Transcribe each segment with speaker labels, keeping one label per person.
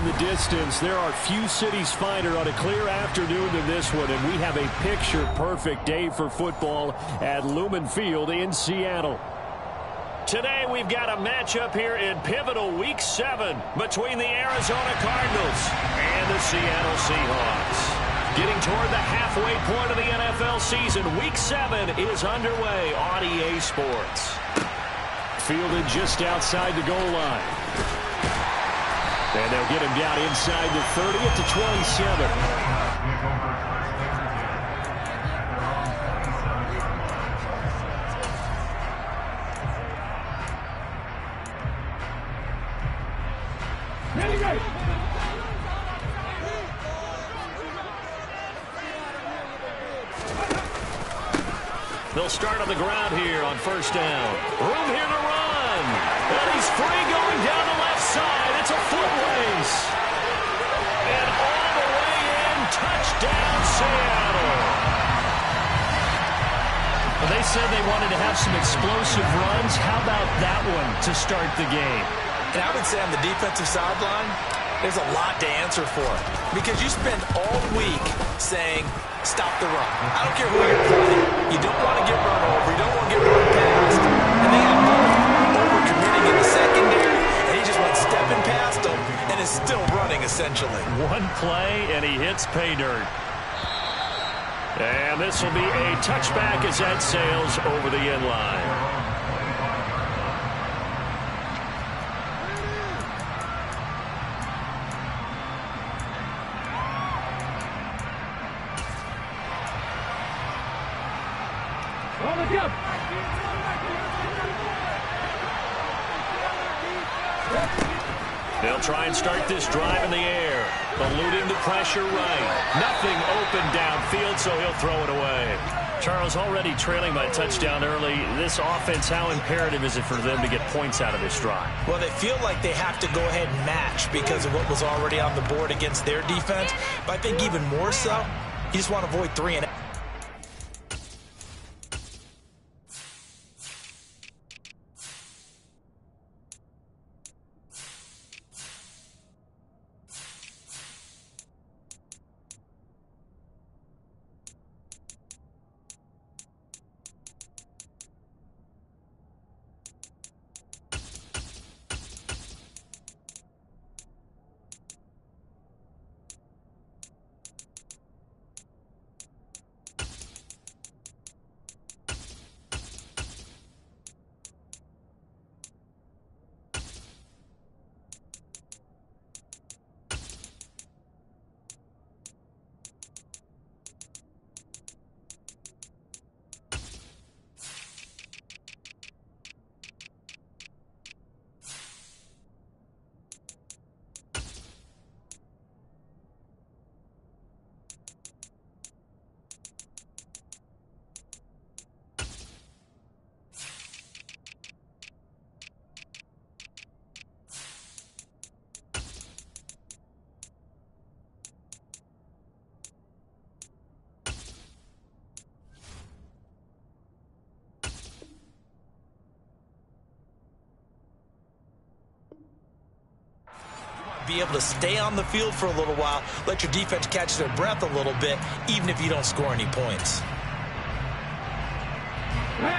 Speaker 1: the distance, there are few cities finer on a clear afternoon than this one, and we have a picture-perfect day for football at Lumen Field in Seattle. Today we've got a matchup here in pivotal Week 7 between the Arizona Cardinals and the Seattle Seahawks. Getting toward the halfway point of the NFL season, Week 7 is underway on EA Sports. Fielded just outside the goal line. And they'll get him down inside the 30 at the 27. They'll start on the ground here on first down. Room here to run. And he's free going down the left side. It's a foot race. And all the way in, touchdown Seattle. Well, they said they wanted to have some explosive runs. How about that one to start the game?
Speaker 2: And I would say on the defensive sideline, there's a lot to answer for. Because you spend all week saying, stop the run. I don't care who you're playing. You don't want to get run over. You don't want to get run past. And they have both over-committing in the secondary, and he just went stepping past them and is still running, essentially.
Speaker 1: One play, and he hits pay dirt. And this will be a touchback as that sails over the end line. They'll try and start this drive in the air, eluding the pressure right. Nothing open downfield, so he'll throw it away. Charles, already trailing by a touchdown early. This offense, how imperative is it for them to get points out of this drive?
Speaker 2: Well, they feel like they have to go ahead and match because of what was already on the board against their defense. But I think even more so, you just want to avoid 3 and out. Be able to stay on the field for a little while, let your defense catch their breath a little bit, even if you don't score any points.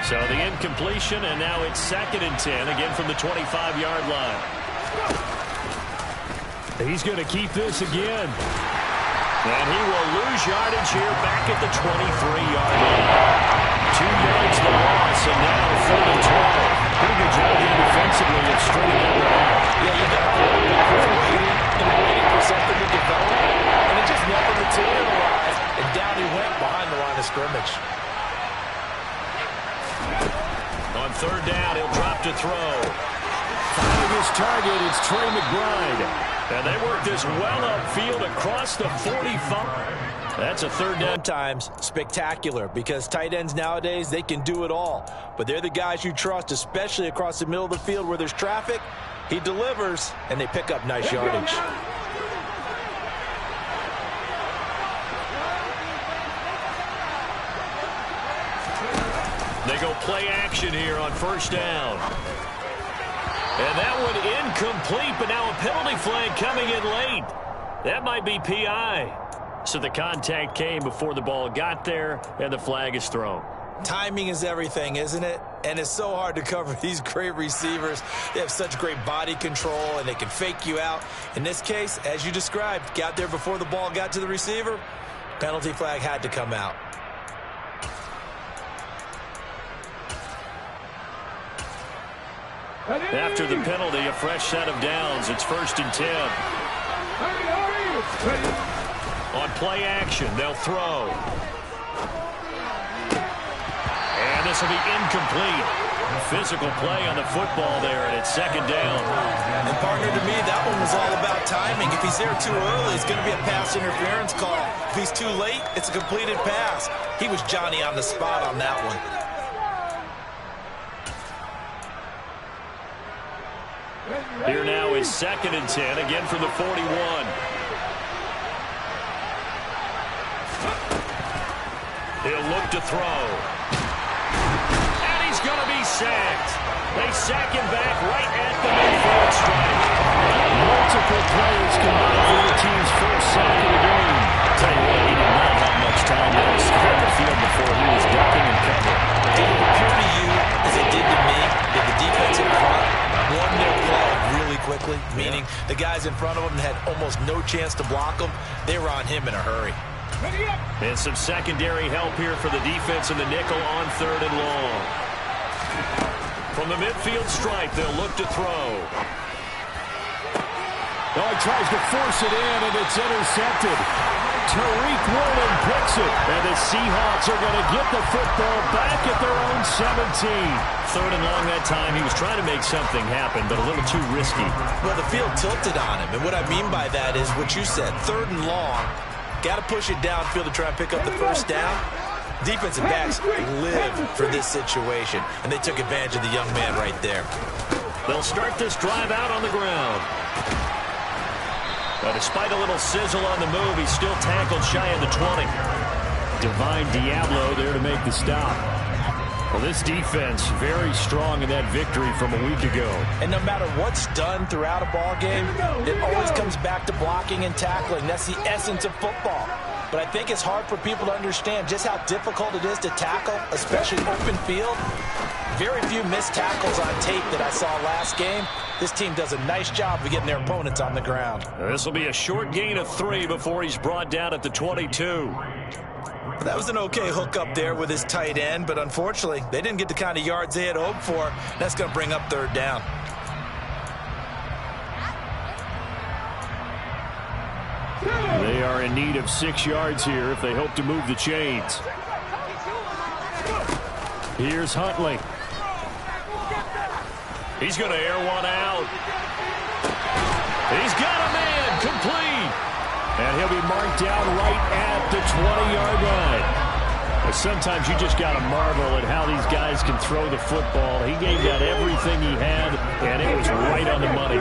Speaker 1: So the incompletion, and now it's 2nd and 10, again from the 25-yard line. He's going to keep this again. And he will lose yardage here back at the 23-yard line. 2 yards the loss, and now 3rd and 12. Pretty good job here defensively of stringing that one out.
Speaker 2: Yeah, you got waiting for something to develop, and it just never materialized, and down he went behind the line of scrimmage.
Speaker 1: On 3rd down, he'll drop to throw. Finding his target, it's Trey McBride. And they work this well upfield across the 45. That's a 3rd down.
Speaker 2: Sometimes spectacular because tight ends nowadays, they can do it all. But they're the guys you trust, especially across the middle of the field where there's traffic. He delivers, and they pick up nice yardage.
Speaker 1: They go play action here on 1st down. And that one incomplete, but now a penalty flag coming in late. That might be PI. So the contact came before the ball got there, and the flag is thrown.
Speaker 2: Timing is everything, isn't it? And it's so hard to cover these great receivers. They have such great body control, and they can fake you out. In this case, as you described, got there before the ball got to the receiver. Penalty flag had to come out.
Speaker 1: After the penalty, a fresh set of downs. It's 1st and 10. On play action, they'll throw. And this will be incomplete. Physical play on the football there, and it's 2nd down.
Speaker 2: And partner, to me, that one was all about timing. If he's there too early, it's going to be a pass interference call. If he's too late, it's a completed pass. He was Johnny on the spot on that one.
Speaker 1: Here now is 2nd and 10, again from the 41. He'll look to throw. And he's going to be sacked. They sack him back right at the midfield stripe. Multiple players combined for their team's first sack of the game. Tell you what, he did not have much time to spread the field before he was ducking and covering.
Speaker 2: Did it appear to you, as it did to me, that the defensive front won their play really quickly, meaning the guys in front of them had almost no chance to block them. They were on him in a hurry.
Speaker 1: And some secondary help here for the defense in the nickel on 3rd and long. From the midfield stripe, they'll look to throw.
Speaker 3: Oh, he tries to force it in, and it's intercepted. Tariq Woolen picks it, and the Seahawks are going to get the football back at their own 17.
Speaker 1: 3rd and long that time. He was trying to make something happen, but a little too risky.
Speaker 2: Well, the field tilted on him, and what I mean by that is what you said, 3rd and long. Got to push it downfield to try and pick up the first down. Defensive backs live for this situation, and they took advantage of the young man right there.
Speaker 1: They'll start this drive out on the ground. But despite a little sizzle on the move, he's still tackled shy of the 20. Divine Diablo there to make the stop. Well, this defense very strong in that victory from a week ago.
Speaker 2: And no matter what's done throughout a ball game, it always comes back to blocking and tackling. That's the essence of football. But I think it's hard for people to understand just how difficult it is to tackle, especially open field. Very few missed tackles on tape that I saw last game. This team does a nice job of getting their opponents on the ground.
Speaker 1: This will be a short gain of 3 before he's brought down at the 22.
Speaker 2: That was an okay hook up there with his tight end, but unfortunately, they didn't get the kind of yards they had hoped for. That's going to bring up 3rd down.
Speaker 1: They are in need of 6 yards here if they hope to move the chains. Here's Huntley. He's going to air one out. He's got a man complete. And he'll be marked down right at the 20-yard line. But sometimes you just got to marvel at how these guys can throw the football. He gave that everything he had, and it was right on the money.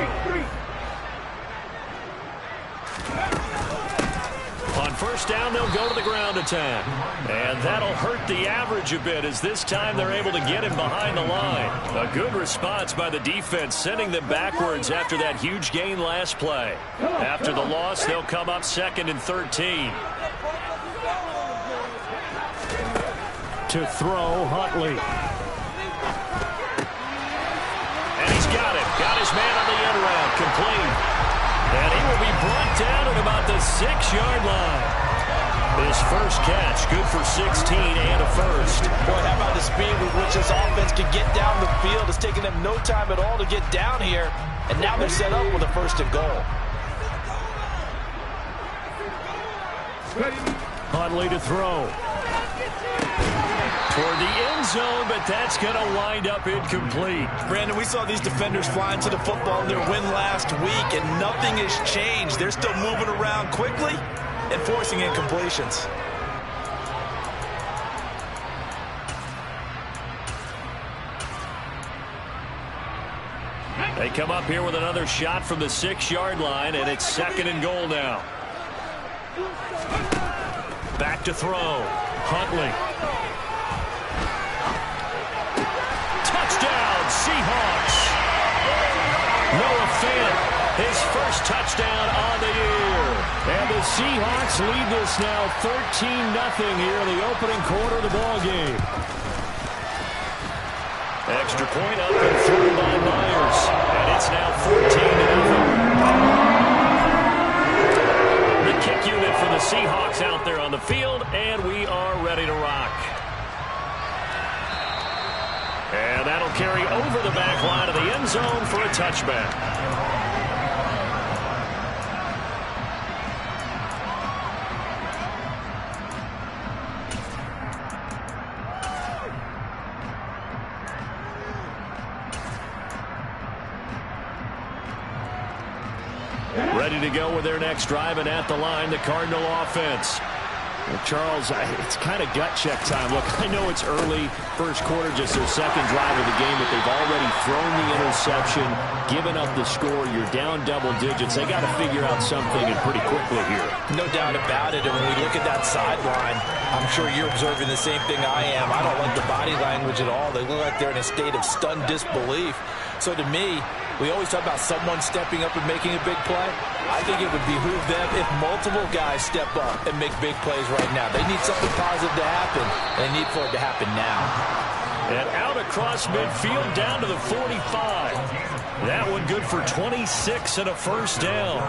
Speaker 1: On 1st down, they'll go to the ground attack. And that'll hurt the average a bit as this time they're able to get him behind the line. A good response by the defense, sending them backwards after that huge gain last play. After the loss, they'll come up 2nd and 13. To throw, Huntley. And he's got it. Got his man on the end route. Complete. And he will be brought down at about the 6-yard line. His first catch, good for 16 and a first.
Speaker 2: Boy, how about the speed with which this offense can get down the field? It's taken them no time at all to get down here. And now they're set up with a 1st and goal.
Speaker 1: Huntley to throw. Toward the end zone, but that's going to wind up incomplete.
Speaker 2: Brandon, we saw these defenders flying to the football in their win last week, and nothing has changed. They're still moving around quickly and forcing incompletions.
Speaker 1: They come up here with another shot from the 6-yard line, and it's 2nd and goal now. Back to throw. Huntley. Touchdown, Seahawks. Noah Fant, his first touchdown on the year. And the Seahawks lead this now 13-0 here in the opening quarter of the ball game. Extra point up and through by Myers. And it's now 14-0. The kick unit for the Seahawks out there on the field, and we are ready to rock. And that'll carry over the back line of the end zone for a touchback. Ready to go with their next drive, and at the line, the Cardinal offense. Well, Charles, it's kind of gut check time. Look, I know it's early, first quarter, just their second drive of the game, but they've already thrown the interception, given up the score. You're down double digits. They got to figure out something, and pretty quickly here.
Speaker 2: No doubt about it. And when we look at that sideline, I'm sure you're observing the same thing I am. I don't like the body language at all. They look like they're in a state of stunned disbelief. So to me, we always talk about someone stepping up and making a big play. I think it would behoove them if multiple guys step up and make big plays right now. They need something positive to happen, and they need for it to happen now.
Speaker 1: And out across midfield down to the 45. That one good for 26 and a first down.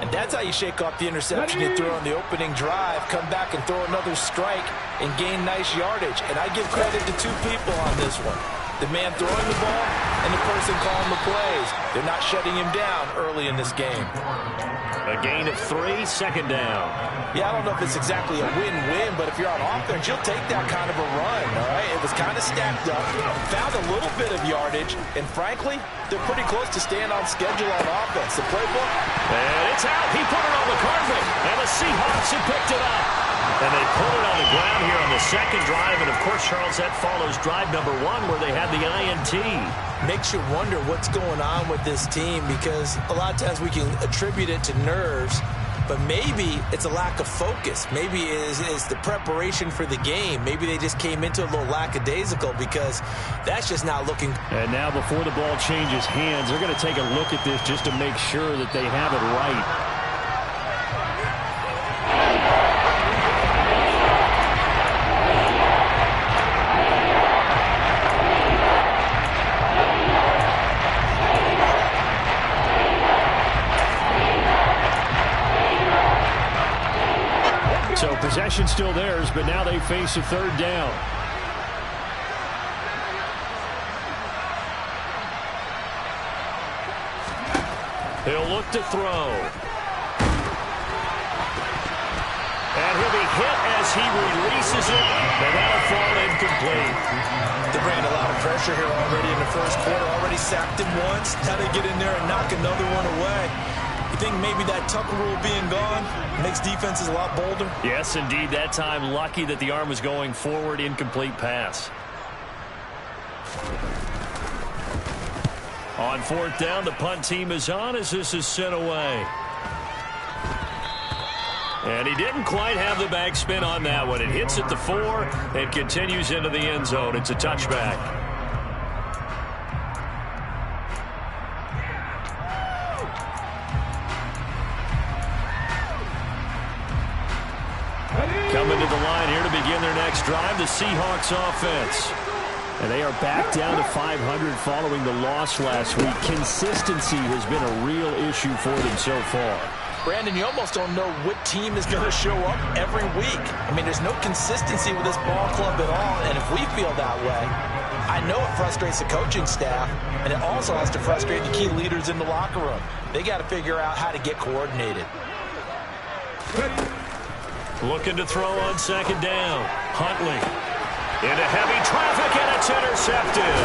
Speaker 2: And that's how you shake off the interception you threw on the opening drive, come back and throw another strike and gain nice yardage. And I give credit to two people on this one. The man throwing the ball and the person calling the plays. They're not shutting him down early in this game.
Speaker 1: A gain of 3, second down.
Speaker 2: Yeah, I don't know if it's exactly a win-win, but if you're on offense, you'll take that kind of a run, all right? It was kind of stacked up, found a little bit of yardage, and frankly, they're pretty close to staying on schedule on offense. The playbook.
Speaker 1: And it's out. He put it on the carpet, and the Seahawks have picked it up. And they put it on the ground here on the second drive. And, of course, Charles, that follows drive number 1 where they had the INT.
Speaker 2: Makes you wonder what's going on with this team because a lot of times we can attribute it to nerves, but maybe it's a lack of focus. Maybe it's the preparation for the game. Maybe they just came into a little lackadaisical because that's just not looking.
Speaker 1: And now before the ball changes hands, they're going to take a look at this just to make sure that they have it right. So possession still theirs, but now they face a third down. He'll look to throw. And he'll be hit as he releases it, and that'll fall incomplete.
Speaker 2: They're bringing a lot of pressure here already in the first quarter. Already sacked him once. Now they get in there and knock another one away. You think maybe that Tucker rule being gone makes defenses a lot bolder?
Speaker 1: Yes, indeed. That time, lucky that the arm was going forward. Incomplete pass. On fourth down, the punt team is on as this is sent away. And he didn't quite have the backspin on that one. It hits at the 4 and continues into the end zone. It's a touchback. Coming to the line here to begin their next drive, the Seahawks offense. And they are back down to 500 following the loss last week. Consistency has been a real issue for them so far.
Speaker 2: Brandon, you almost don't know what team is going to show up every week. I mean, there's no consistency with this ball club at all, and if we feel that way, I know it frustrates the coaching staff, and it also has to frustrate the key leaders in the locker room. They got to figure out how to get coordinated.
Speaker 1: Looking to throw on second down. Huntley into heavy traffic, and it's intercepted.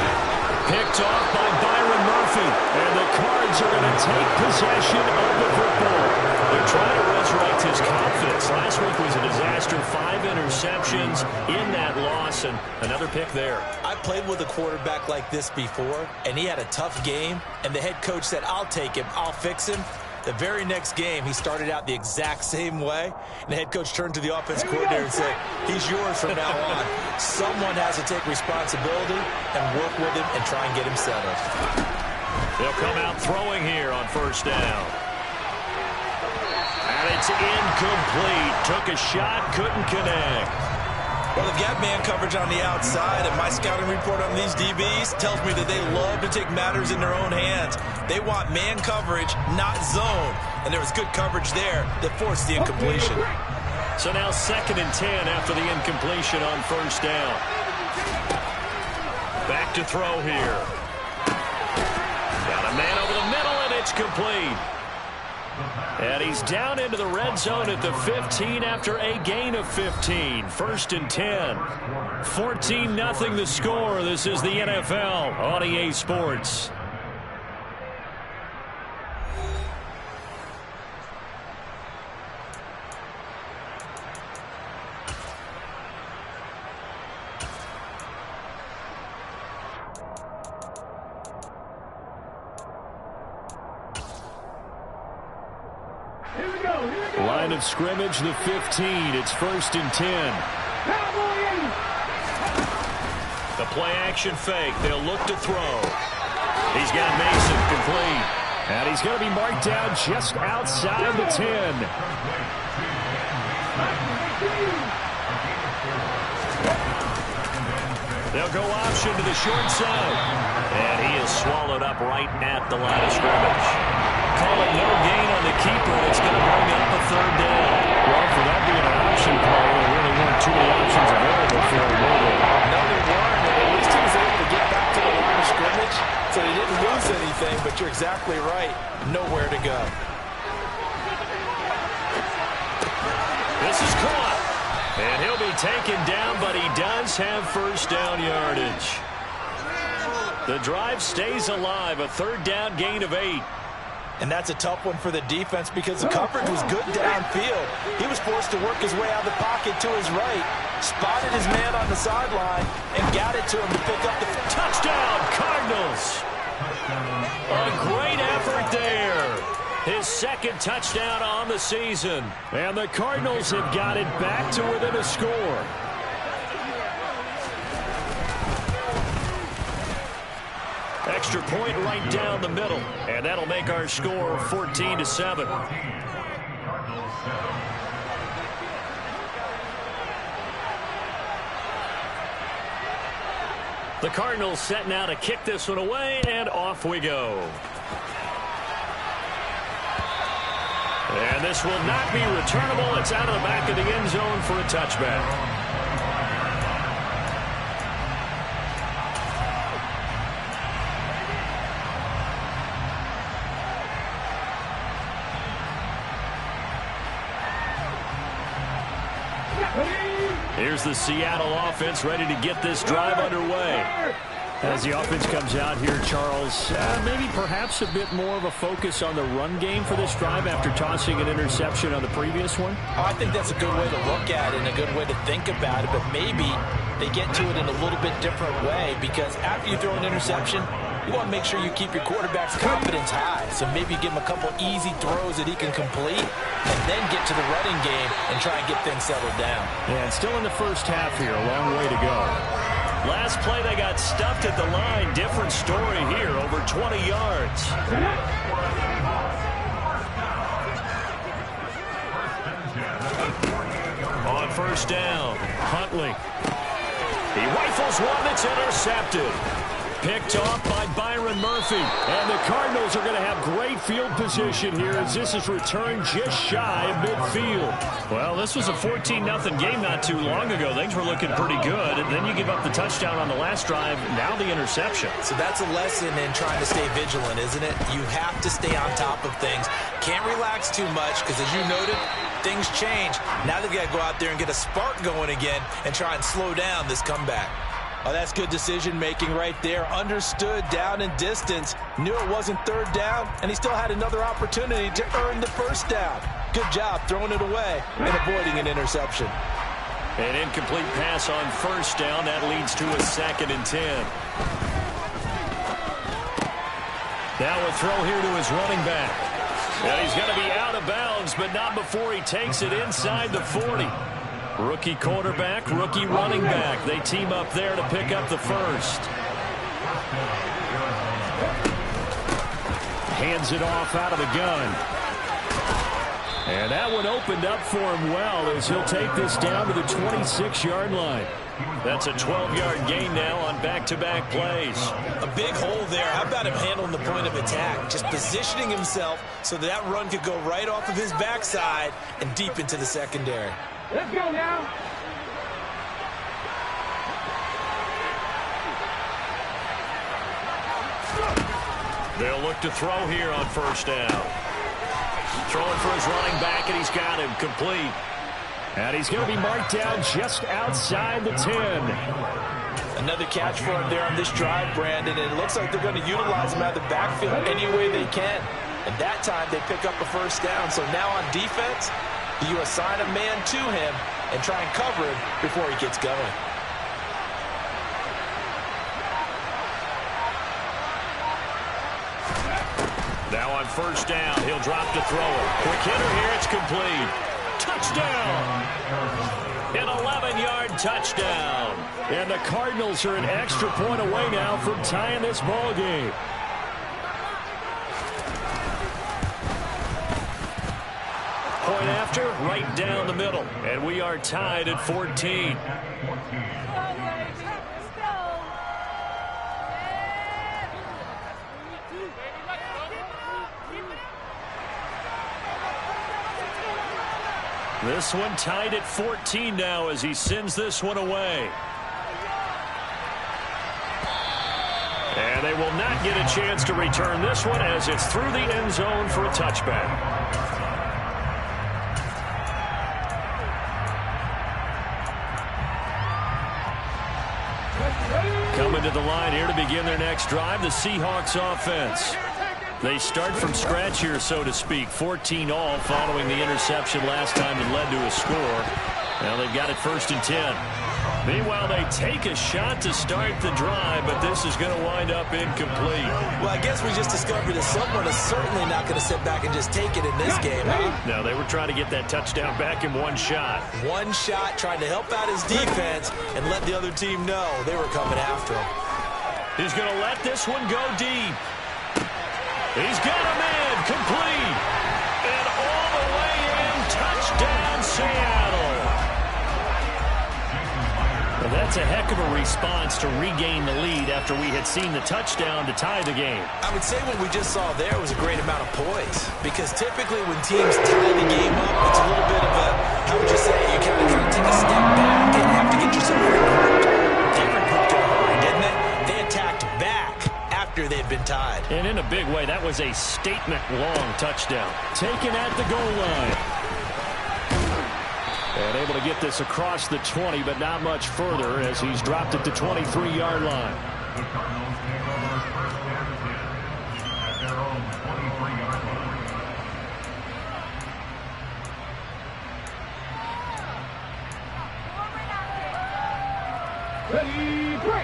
Speaker 1: Picked off by Byron Murphy, and the Cards are going to take possession of the football. They're trying to resurrect his confidence. Last week was a disaster. 5 interceptions in that loss, and another pick there.
Speaker 2: I played with a quarterback like this before, and he had a tough game, and the head coach said, I'll take him, I'll fix him. The very next game, he started out the exact same way, and the head coach turned to the offense coordinator and said, he's yours from now on. Someone has to take responsibility and work with him and try and get him settled.
Speaker 1: They'll come out throwing here on first down. And it's incomplete. Took a shot, couldn't connect.
Speaker 2: Well, they've got man coverage on the outside, and my scouting report on these DBs tells me that they love to take matters in their own hands. They want man coverage, not zone. And there was good coverage there that forced the incompletion.
Speaker 1: So now 2nd and 10 after the incompletion on first down. Back to throw here. Got a man over the middle, and it's complete. And he's down into the red zone at the 15 after a gain of 15. 1st and 10. 14-0 the score. This is the NFL on EA Sports. Line of scrimmage, the 15. It's 1st and 10. The play action fake. They'll look to throw. He's got Mason complete. And he's going to be marked down just outside the 10. They'll go option to the short side. And he is swallowed up right at the line of scrimmage. Call it no gain on the keeper. It's going to bring up a 3rd down. Well, for that being an option play, there really weren't too many options available for him.
Speaker 2: No, there weren't. And at least he was able to get back to the line of scrimmage, so he didn't lose anything. But you're exactly right. Nowhere to go.
Speaker 1: This is caught. And he'll be taken down, but he does have first down yardage. The drive stays alive. A 3rd down gain of 8.
Speaker 2: And that's a tough one for the defense because the coverage was good downfield. He was forced to work his way out of the pocket to his right, spotted his man on the sideline, and got it to him to pick up the
Speaker 1: touchdown, Cardinals. A great effort there. His 2nd touchdown on the season. And the Cardinals have got it back to within a score. Extra point right down the middle. And that'll make our score 14-7. The Cardinals set now to kick this one away, and off we go. And this will not be returnable. It's out of the back of the end zone for a touchback. Here's the Seattle offense ready to get this drive underway. As the offense comes out here, Charles, maybe perhaps a bit more of a focus on the run game for this drive after tossing an interception on the previous one?
Speaker 2: I think that's a good way to look at it and a good way to think about it, but maybe they get to it in a little bit different way because after you throw an interception, you want to make sure you keep your quarterback's confidence high. So maybe you give him a couple easy throws that he can complete and then get to the running game and try and get things settled down.
Speaker 1: Yeah, and still in the first half here, a long way to go. Last play, they got stuffed at the line. Different story here, over 20 yards. On first down, Huntley. He rifles one that's intercepted. Picked off by Byron Murphy. And the Cardinals are going to have great field position here as this is returned just shy of midfield. Well, this was a 14-0 game not too long ago. Things were looking pretty good. And then you give up the touchdown on the last drive. Now the interception.
Speaker 2: So that's a lesson in trying to stay vigilant, isn't it? You have to stay on top of things. Can't relax too much because, as you noted, things change. Now they've got to go out there and get a spark going again and try and slow down this comeback. Oh, that's good decision-making right there. Understood down and distance. Knew it wasn't third down, and he still had another opportunity to earn the first down. Good job throwing it away and avoiding an interception.
Speaker 1: An incomplete pass on first down. That leads to a 2nd and 10. Now a throw here to his running back. And he's going to be out of bounds, but not before he takes it inside the 40. Rookie quarterback, rookie running back. They team up there to pick up the first. hands it off out of the gun. And that one opened up for him well as he'll take this down to the 26-yard line. That's a 12-yard gain now on back-to-back plays.
Speaker 2: A big hole there. How about him handling the point of attack? Just positioning himself so that run could go right off of his backside and deep into the secondary.
Speaker 4: Let's go now.
Speaker 1: They'll look to throw here on first down. Throwing for his running back, and he's got him complete. And he's going to be marked down just outside the 10.
Speaker 2: Another catch for him there on this drive, Brandon. And it looks like they're going to utilize him out of the backfield any way they can. And that time they pick up a first down. So now on defense, you assign a man to him and try and cover him before he gets going.
Speaker 1: Now on first down, he'll drop to throw it. Quick hitter here, it's complete. Touchdown! An 11-yard touchdown. And the Cardinals are an extra point away now from tying this ball game. Point after, right down the middle. And we are tied at 14. This one tied at 14 now as he sends this one away. And they will not get a chance to return this one as it's through the end zone for a touchback. Coming to the line here to begin their next drive, the Seahawks offense. They start from scratch here, so to speak. 14 all following the interception last time that led to a score. Now they've got it 1st and 10. Meanwhile, they take a shot to start the drive, but this is going to wind up incomplete.
Speaker 2: Well, I guess we just discovered that someone is certainly not going to sit back and just take it in this game, huh?
Speaker 1: No, they were trying to get that touchdown back in one shot.
Speaker 2: One shot, trying to help out his defense and let the other team know they were coming after him.
Speaker 1: He's going to let this one go deep. He's got him in, complete, and all the way in, touchdown Seattle. Well, that's a heck of a response to regain the lead after we had seen the touchdown to tie the game.
Speaker 2: I would say what we just saw there was a great amount of poise, because typically when teams tie the game up, it's a little bit of a, how would you say, you kind of take a step back and have to get yourself regrouped. They regrouped to a hurry, didn't they? They attacked back after they had been tied.
Speaker 1: And in a big way, that was a statement-long touchdown. Taken at the goal line. And able to get this across the 20, but not much further as he's dropped it to 23-yard line.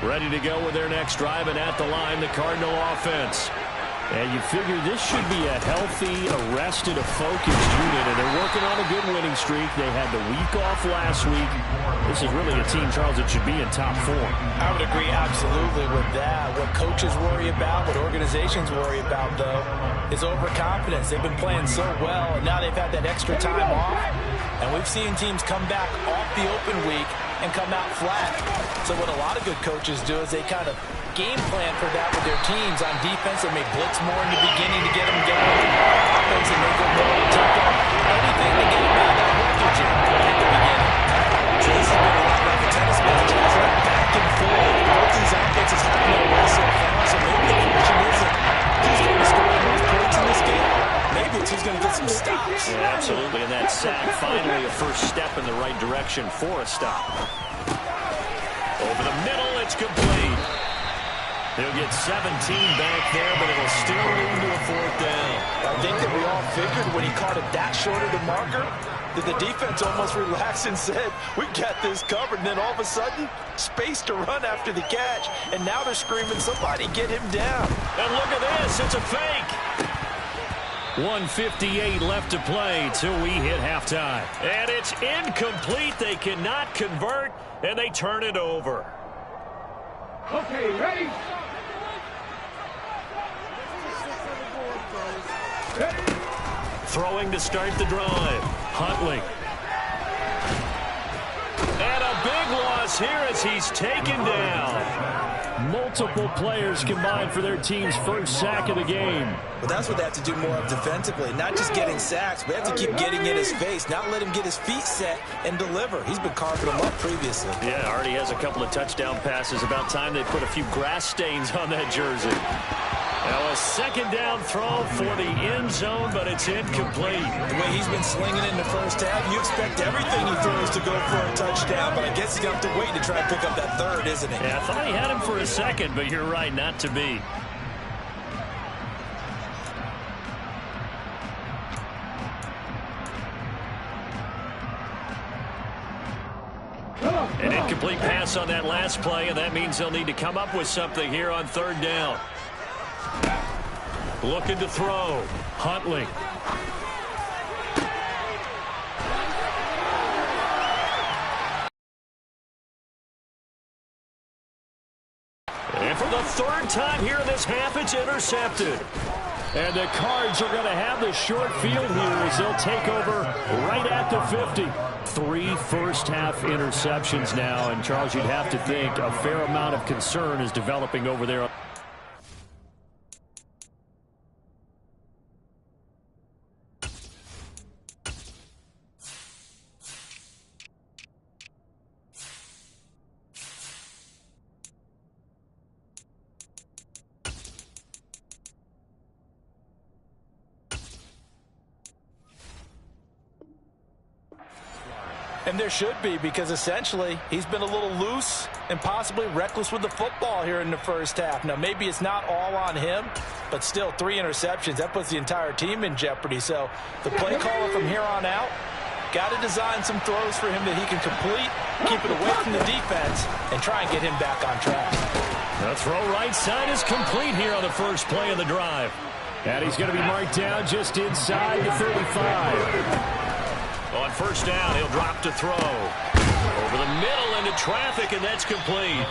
Speaker 1: Ready to go with their next drive, and at the line, the Cardinal offense. And you figure this should be a healthy, arrested, a focused unit, and they're working on a good winning streak. They had the week off last week. This is really a team, Charles, that should be in top form.
Speaker 2: I would agree absolutely with that. What coaches worry about, what organizations worry about, though, is overconfidence. They've been playing so well, and now they've had that extra time off. And we've seen teams come back off the open week and come out flat. So what a lot of good coaches do is they kind of game plan for that with their teams. On defense, they may blitz more in the beginning to get them going. Offense, they may go more to tempo. Anything to get them out of that working jam at the beginning. So this has been a lot like a tennis match, hasn't it? Back and forth. Both these offenses have no way so far. So maybe the question isn't who's going to score the most points in this game. Maybe it's who's going to get some stops.
Speaker 1: Yeah, absolutely. And that sack, finally a first step in the right direction for a stop. Over the middle, it's complete. He'll get 17 back there, but it'll still lead to a 4th down.
Speaker 2: I think that we all figured when he caught it that short of the marker that the defense almost relaxed and said, we got this covered. And then all of a sudden, space to run after the catch. And now they're screaming, somebody get him down.
Speaker 1: And look at this, it's a fake. 1:58 left to play till we hit halftime. And it's incomplete. They cannot convert, and they turn it over.
Speaker 4: Okay, ready?
Speaker 1: Throwing to start the drive. Huntley. And a big loss here as he's taken down. Multiple players combined for their team's first sack of the game.
Speaker 2: Well, that's what they have to do more of defensively. Not just getting sacks, but they have to keep getting in his face, not let him get his feet set and deliver. He's been carving them up previously.
Speaker 1: Yeah, already has a couple of touchdown passes. About time they put a few grass stains on that jersey. Now a second down throw for the end zone, but it's incomplete.
Speaker 2: The way he's been slinging in the first half, you expect everything he throws to go for a touchdown, but I guess he's going to have to wait to try and pick up that third, isn't he?
Speaker 1: Yeah, I thought he had him for a second, but you're right, not to be. An incomplete pass on that last play, and that means they'll need to come up with something here on third down. Looking to throw. Huntley. And for the third time here in this half, it's intercepted. And the Cards are going to have the short field here as they'll take over right at the 50. 3 first-half interceptions now, and Charles, you'd have to think a fair amount of concern is developing over there.
Speaker 2: And there should be, because essentially he's been a little loose and possibly reckless with the football here in the first half. Now, maybe it's not all on him, but still 3 interceptions. That puts the entire team in jeopardy. So the play caller from here on out got to design some throws for him that he can complete, keep it away from the defense, and try and get him back on track.
Speaker 1: The throw right side is complete here on the first play of the drive. And he's going to be marked down just inside the 35. On first down, he'll drop to throw. Over the middle into traffic, and that's complete.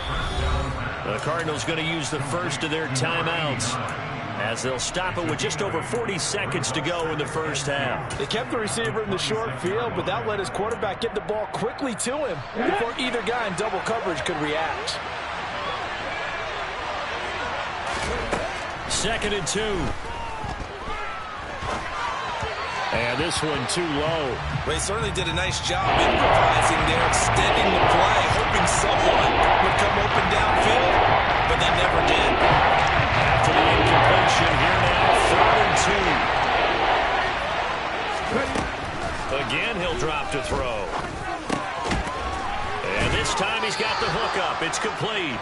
Speaker 1: The Cardinals going to use the first of their timeouts as they'll stop it with just over 40 seconds to go in the first half.
Speaker 2: They kept the receiver in the short field, but that let his quarterback get the ball quickly to him before either guy in double coverage could react.
Speaker 1: 2nd and 2. And this one too low.
Speaker 2: Well, he certainly did a nice job improvising there, extending the play, hoping someone would come open downfield, but they never did.
Speaker 1: After the incompletion, here now, 3rd and 2. Again, he'll drop to throw. And this time he's got the hook up. It's complete.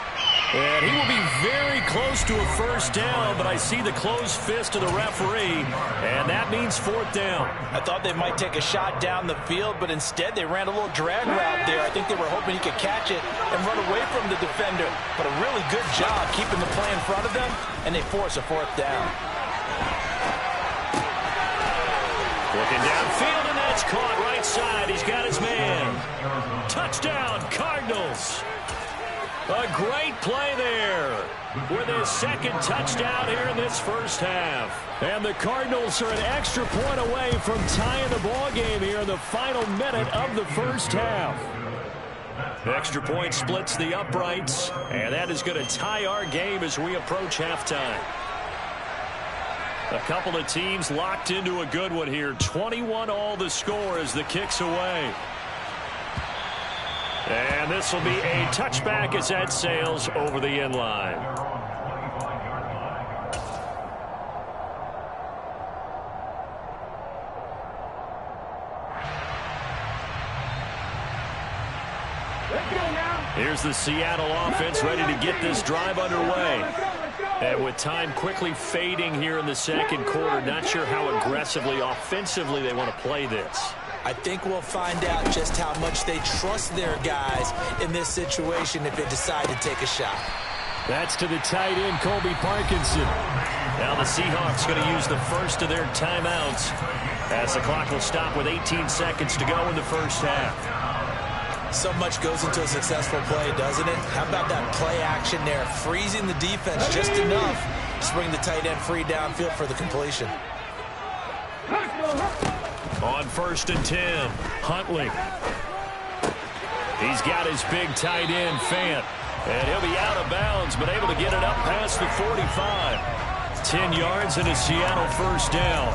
Speaker 1: And he will be very close to a first down, but I see the closed fist of the referee, and that means 4th down.
Speaker 2: I thought they might take a shot down the field, but instead they ran a little drag route there. I think they were hoping he could catch it and run away from the defender, but a really good job keeping the play in front of them, and they force a 4th down.
Speaker 1: Looking downfield, and that's caught right side. He's got his man. Touchdown, Cardinals. A great play there with his 2nd touchdown here in this first half. And the Cardinals are an extra point away from tying the ball game here in the final minute of the first half. Extra point splits the uprights, and that is going to tie our game as we approach halftime. A couple of teams locked into a good one here. 21-all the score as the kick's away. And this will be a touchback as that sails over the end line. Here's the Seattle offense ready to get this drive underway. And with time quickly fading here in the second quarter, not sure how aggressively, offensively they want to play this.
Speaker 2: I think we'll find out just how much they trust their guys in this situation if they decide to take a shot.
Speaker 1: That's to the tight end, Colby Parkinson. Now the Seahawks going to use the first of their timeouts as the clock will stop with 18 seconds to go in the first half.
Speaker 2: So much goes into a successful play, doesn't it? How about that play action there, freezing the defense just enough to bring the tight end free downfield for the completion.
Speaker 1: On 1st and 10, Huntley. He's got his big tight end, Fant. And he'll be out of bounds, but able to get it up past the 45. 10 yards and a Seattle first down.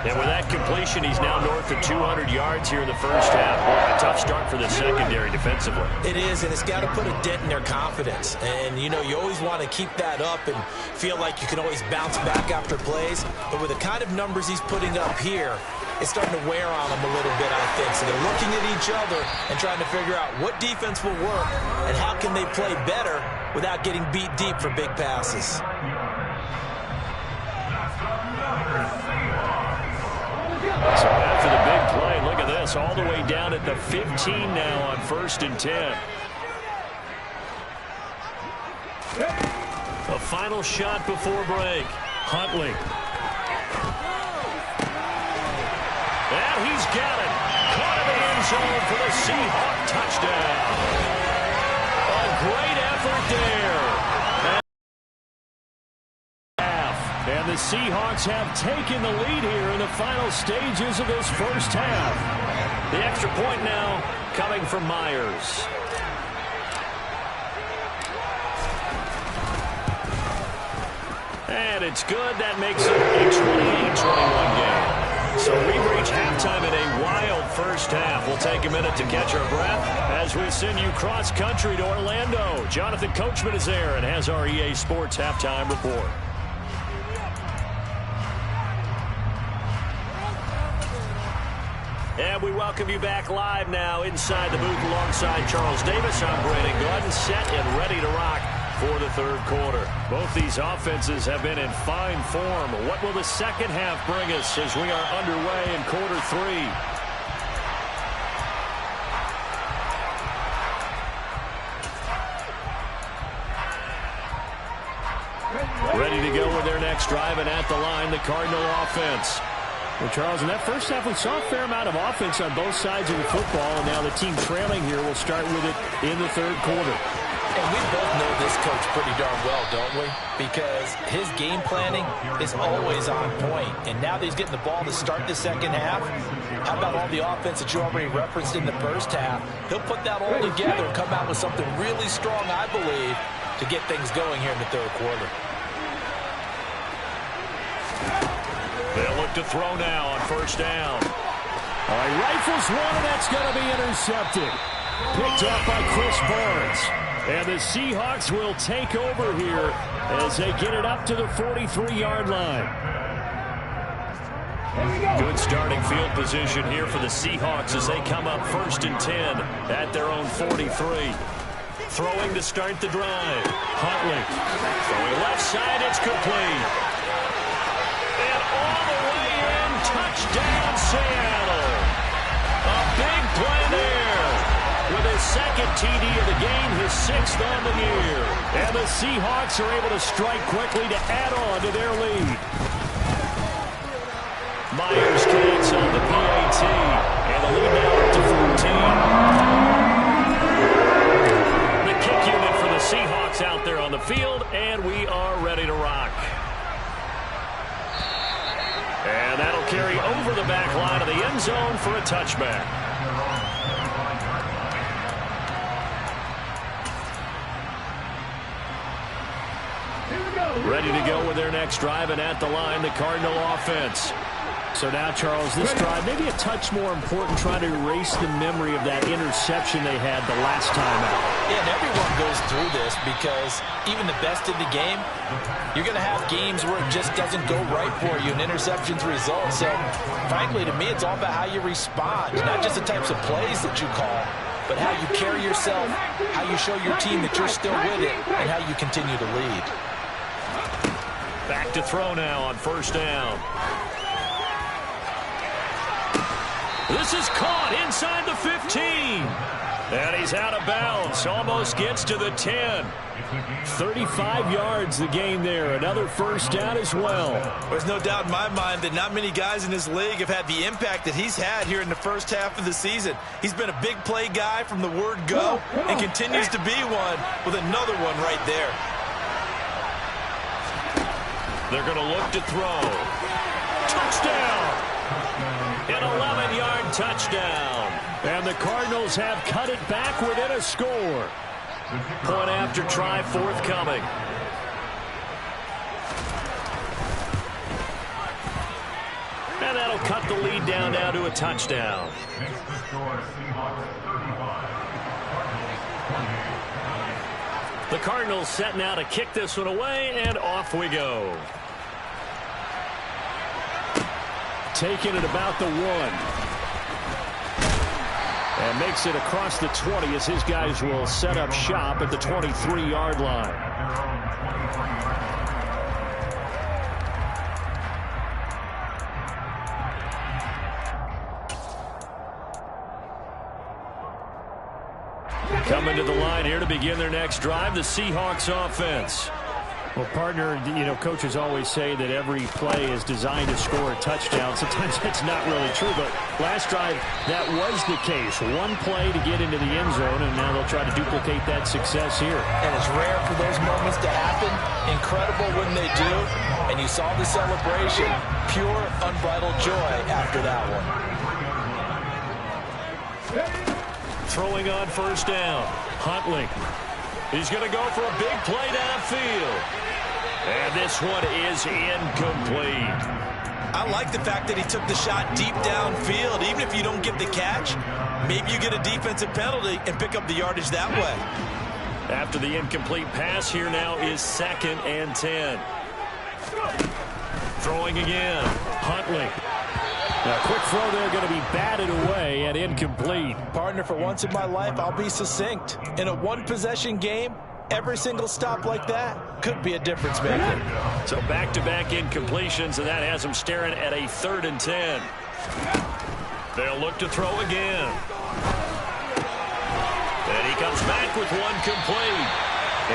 Speaker 1: And with that completion, he's now north of 200 yards here in the first half. Boy, a tough start for the secondary defensively.
Speaker 2: It is, and it's got to put a dent in their confidence. And, you know, you always want to keep that up and feel like you can always bounce back after plays. But with the kind of numbers he's putting up here, it's starting to wear on them a little bit, I think. So they're looking at each other and trying to figure out what defense will work and how can they play better without getting beat deep for big passes.
Speaker 1: So after the big play, look at this, all the way down at the 15 now on 1st and 10. A final shot before break. Huntley. And he's got it. Caught in the end zone for the Seahawk touchdown. A great effort there. And the Seahawks have taken the lead here in the final stages of this first half. The extra point now coming from Myers. And it's good. That makes it a 28-21 game. So we've reached halftime in a wild first half. We'll take a minute to catch our breath as we send you cross-country to Orlando. Jonathan Coachman is there and has our EA Sports halftime report. And we welcome you back live now inside the booth alongside Charles Davis. I'm Brandon Gordon, set and ready to rock for the third quarter. Both these offenses have been in fine form. What will the second half bring us as we are underway in quarter three? Ready to go with their next drive, and at the line, the Cardinal offense.
Speaker 3: Well, Charles, in that first half, we saw a fair amount of offense on both sides of the football, and now the team trailing here will start with it in the third quarter.
Speaker 2: And we both know this coach pretty darn well, don't we? Because his game planning is always on point. And now that he's getting the ball to start the second half, how about all the offense that you already referenced in the first half? He'll put that all together and come out with something really strong, I believe, to get things going here in the third quarter.
Speaker 1: They'll look to throw now on first down.
Speaker 3: All right, rifles one, and that's going to be intercepted. Picked up by Chris Barnes. And the Seahawks will take over here as they get it up to the 43-yard line.
Speaker 1: Good starting field position here for the Seahawks as they come up 1st and 10 at their own 43. Throwing to start the drive. Huntley. Throwing left side, it's complete. And all the way in, touchdown Seattle. A big play there. With his second TD of the game, his 6th on the year. And the Seahawks are able to strike quickly to add on to their lead. Myers connects on the PAT. And the lead now up to 14. The kick unit for the Seahawks out there on the field, and we are ready to rock. And that'll carry over the back line of the end zone for a touchback. Ready to go with their next drive, and at the line, the Cardinal offense.
Speaker 3: So now, Charles, this drive maybe a touch more important, trying to erase the memory of that interception they had the last time out.
Speaker 2: Yeah, and everyone goes through this because even the best in the game, you're going to have games where it just doesn't go right for you, and interceptions result. So, frankly, to me, it's all about how you respond, not just the types of plays that you call, but how you carry yourself, how you show your team that you're still with it, and how you continue to lead.
Speaker 1: Back to throw now on first down. This is caught inside the 15. And he's out of bounds. Almost gets to the 10. 35 yards the game there. Another first down as well.
Speaker 2: There's no doubt in my mind that not many guys in this league have had the impact that he's had here in the first half of the season. He's been a big play guy from the word go and continues to be one with another one right there.
Speaker 1: They're going to look to throw. Touchdown! An 11-yard touchdown. And the Cardinals have cut it back within a score. Point after try forthcoming. And that'll cut the lead down now to a touchdown. The Cardinals setting out to kick this one away, and off we go. Taking it about the 1. And makes it across the 20 as his guys will set up shop at the 23-yard line. Coming to the line here to begin their next drive, the Seahawks offense.
Speaker 3: Well, partner, you know, coaches always say that every play is designed to score a touchdown. Sometimes that's not really true, but last drive, that was the case. One play to get into the end zone, and now they'll try to duplicate that success here.
Speaker 2: And it's rare for those moments to happen. Incredible when they do. And you saw the celebration. Pure, unbridled joy after that one.
Speaker 1: Throwing on first down. Huntley. He's going to go for a big play downfield. And this one is incomplete.
Speaker 2: I like the fact that he took the shot deep downfield. Even if you don't get the catch, maybe you get a defensive penalty and pick up the yardage that way.
Speaker 1: After the incomplete pass, here now is 2nd and 10. Throwing again. Huntley. A quick throw there, going to be batted away and incomplete.
Speaker 2: Partner, for once in my life, I'll be succinct. In a one-possession game, every single stop like that could be a difference maker.
Speaker 1: So back-to-back incompletions, and that has them staring at a 3rd and 10. They'll look to throw again. And he comes back with one complete.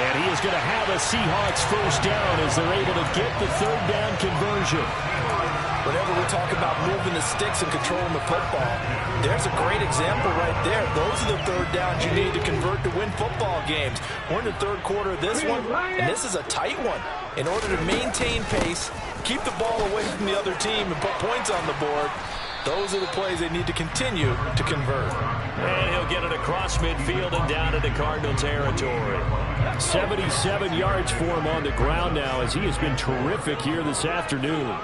Speaker 3: And he is going to have a Seahawks first down as they're able to get the 3rd down conversion.
Speaker 2: Whenever we talk about moving the sticks and controlling the football, there's a great example right there. Those are the 3rd downs you need to convert to win football games. We're in the 3rd quarter of this one, and this is a tight one. In order to maintain pace, keep the ball away from the other team, and put points on the board, those are the plays they need to continue to convert.
Speaker 1: And he'll get it across midfield and down into Cardinal territory.
Speaker 3: 77 yards for him on the ground now as he has been terrific here this afternoon.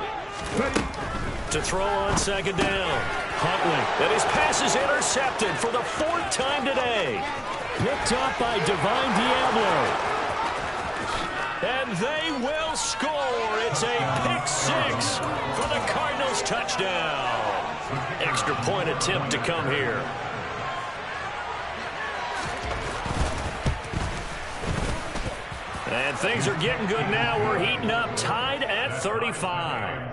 Speaker 1: To throw on 2nd down. Huntley. And his pass is intercepted for the 4th time today.
Speaker 3: Picked up by Divine Diablo.
Speaker 1: And they will score. It's a pick 6 for the Cardinals touchdown. Extra point attempt to come here. And things are getting good now. We're heating up, tied at 35.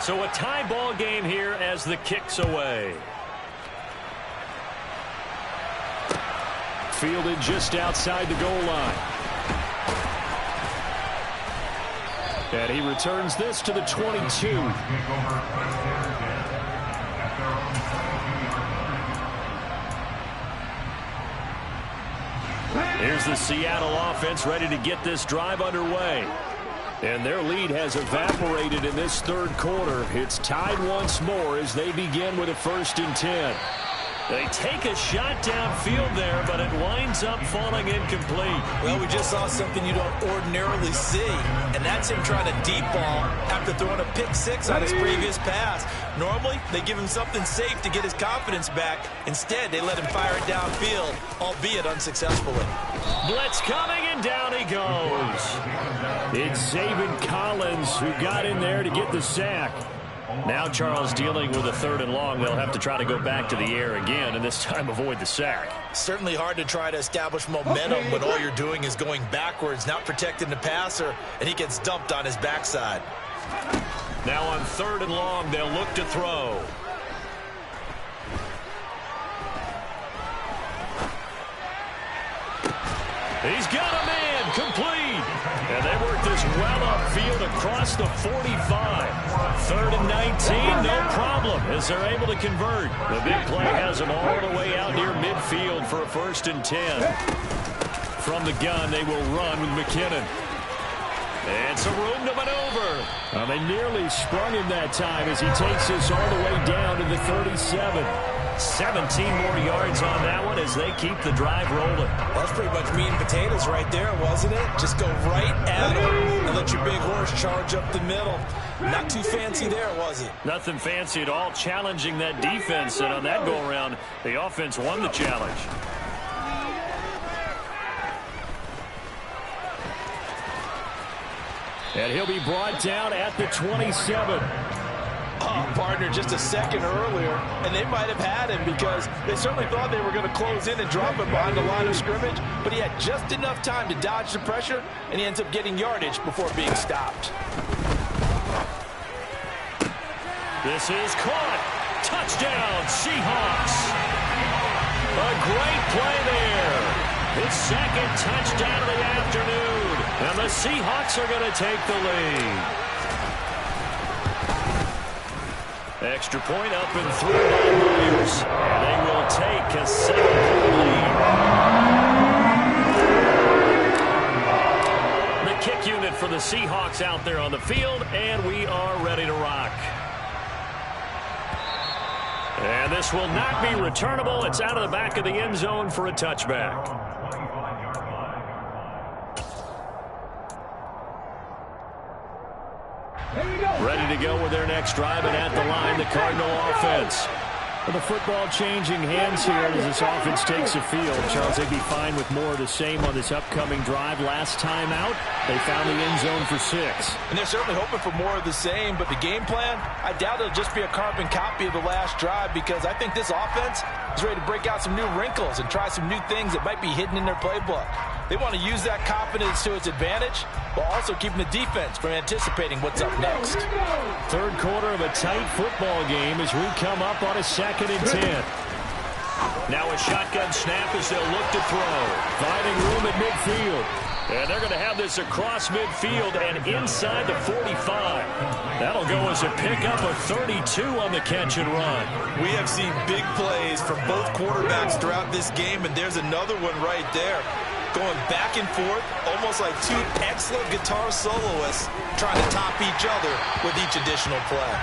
Speaker 1: So a tie ball game here as the kick's away.
Speaker 3: Fielded just outside the goal line. And he returns this to the 22.
Speaker 1: Here's the Seattle offense ready to get this drive underway. And their lead has evaporated in this 3rd quarter. It's tied once more as they begin with a 1st and 10. They take a shot downfield there, but it winds up falling incomplete.
Speaker 2: Well, we just saw something you don't ordinarily see, and that's him trying to deep ball after throwing a pick 6 on his previous pass. Normally, they give him something safe to get his confidence back. Instead, they let him fire it downfield, albeit unsuccessfully.
Speaker 1: Blitz coming, and down he goes.
Speaker 3: It's Zaven Collins who got in there to get the sack.
Speaker 1: Now Charles dealing with a 3rd and long. They'll have to try to go back to the air again, and this time avoid the sack.
Speaker 2: Certainly hard to try to establish momentum when all you're doing is going backwards, not protecting the passer, and he gets dumped on his backside.
Speaker 1: Now on 3rd and long, they'll look to throw. He's got a man, complete. And they work this well upfield across the 45. 3rd and 19, no problem, as they're able to convert. The big play has them all the way out near midfield for a 1st and 10. from the gun, they will run with McKinnon. And some room to maneuver. They nearly sprung him that time as he takes this all the way down to the 37. 17 more yards on that one as they keep the drive rolling.
Speaker 2: That's pretty much meat and potatoes right there, wasn't it? Just go right at him and let your big horse charge up the middle. Not too fancy there, was it?
Speaker 1: Nothing fancy at all, challenging that defense. And on that go-around, the offense won the challenge. And he'll be brought down at the 27.
Speaker 2: Oh, partner, just a second earlier, and they might have had him because they certainly thought they were going to close in and drop him behind the line of scrimmage, but he had just enough time to dodge the pressure, and he ends up getting yardage before being stopped.
Speaker 1: This is caught. Touchdown, Seahawks. A great play there. His second touchdown of the afternoon. And the Seahawks are going to take the lead. Extra point up and through by Myers. And they will take a 7-point lead. The kick unit for the Seahawks out there on the field, and we are ready to rock. And this will not be returnable. It's out of the back of the end zone for a touchback. Ready to go with their next drive, and at the line, the Cardinal offense. Well, the football changing hands here as this offense takes the field. Charles, they'd be fine with more of the same on this upcoming drive. Last time out, they found the end zone for 6.
Speaker 2: And they're certainly hoping for more of the same, but the game plan, I doubt it'll just be a carbon copy of the last drive because I think this offense is ready to break out some new wrinkles and try some new things that might be hidden in their playbook. They want to use that confidence to its advantage while also keeping the defense from anticipating what's up next.
Speaker 1: Third quarter of a tight football game as we come up on a 2nd and 10. Now a shotgun snap as they'll look to throw. Finding room at midfield. And they're going to have this across midfield and inside the 45. That'll go as a pickup of 32 on the catch and run.
Speaker 2: We have seen big plays from both quarterbacks throughout this game, and there's another one right there. Going back and forth, almost like two excellent guitar soloists trying to top each other with each additional play.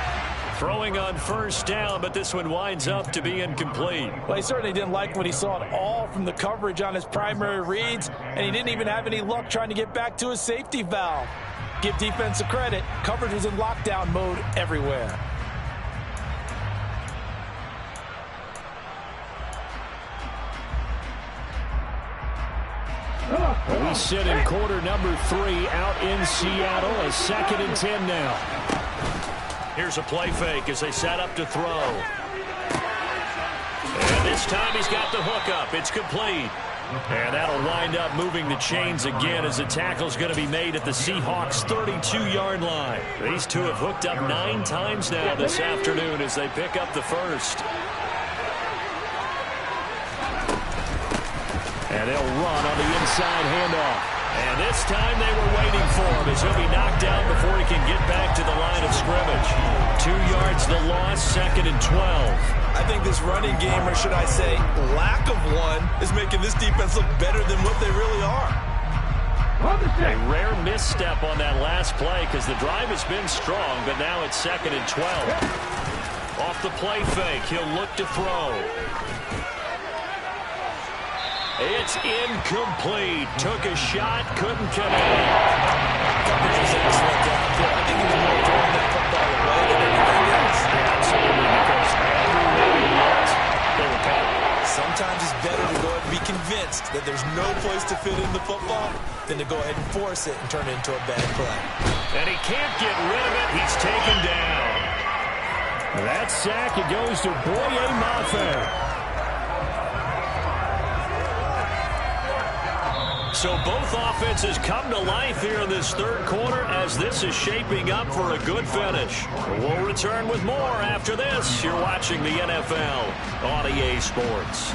Speaker 1: Throwing on first down, but this one winds up to be incomplete.
Speaker 2: Well, he certainly didn't like what he saw at all from the coverage on his primary reads, and he didn't even have any luck trying to get back to his safety valve. Give defense a credit. Coverage was in lockdown mode everywhere.
Speaker 1: We sit in quarter number 3 out in Seattle. A 2nd and 10 now. Here's a play fake as they set up to throw. And this time he's got the hook up. It's complete. And that'll wind up moving the chains again as the tackle's going to be made at the Seahawks' 32-yard line. These two have hooked up 9 times now this afternoon as they pick up the first. And they'll run on the inside handoff. And this time they were waiting for him as he'll be knocked down before he can get back to the line of scrimmage. 2 yards the loss, 2nd and 12.
Speaker 2: I think this running game, or should I say lack of one, is making this defense look better than what they really are.
Speaker 1: A rare misstep on that last play because the drive has been strong, but now it's 2nd and 12. Off the play fake, he'll look to throw. It's incomplete. Took a shot, couldn't connect.
Speaker 2: Coverage is excellent out there. I think he was more throwing that football away than anything else.
Speaker 1: Absolutely, because everywhere he looked, they were covered.
Speaker 2: Sometimes it's better to go ahead and be convinced that there's no place to fit in the football than to go ahead and force it and turn it into a bad play.
Speaker 1: And he can't get rid of it. He's taken down. That sack, it goes to Boye Mafe. So both offenses come to life here in this third quarter as this is shaping up for a good finish. We'll return with more after this. You're watching the NFL on EA Sports.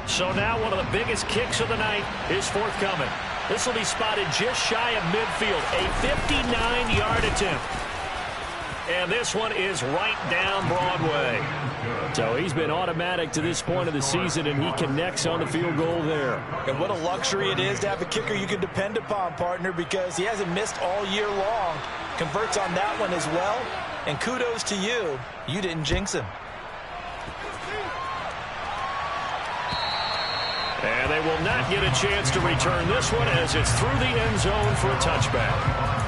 Speaker 1: So now one of the biggest kicks of the night is forthcoming. This will be spotted just shy of midfield. A 59-yard attempt. And this one is right down Broadway. So he's been automatic to this point of the season, and he connects on the field goal there.
Speaker 2: And what a luxury it is to have a kicker you can depend upon, partner, because he hasn't missed all year long. Converts on that one as well. And kudos to you. You didn't jinx him.
Speaker 1: And they will not get a chance to return this one as it's through the end zone for a touchback.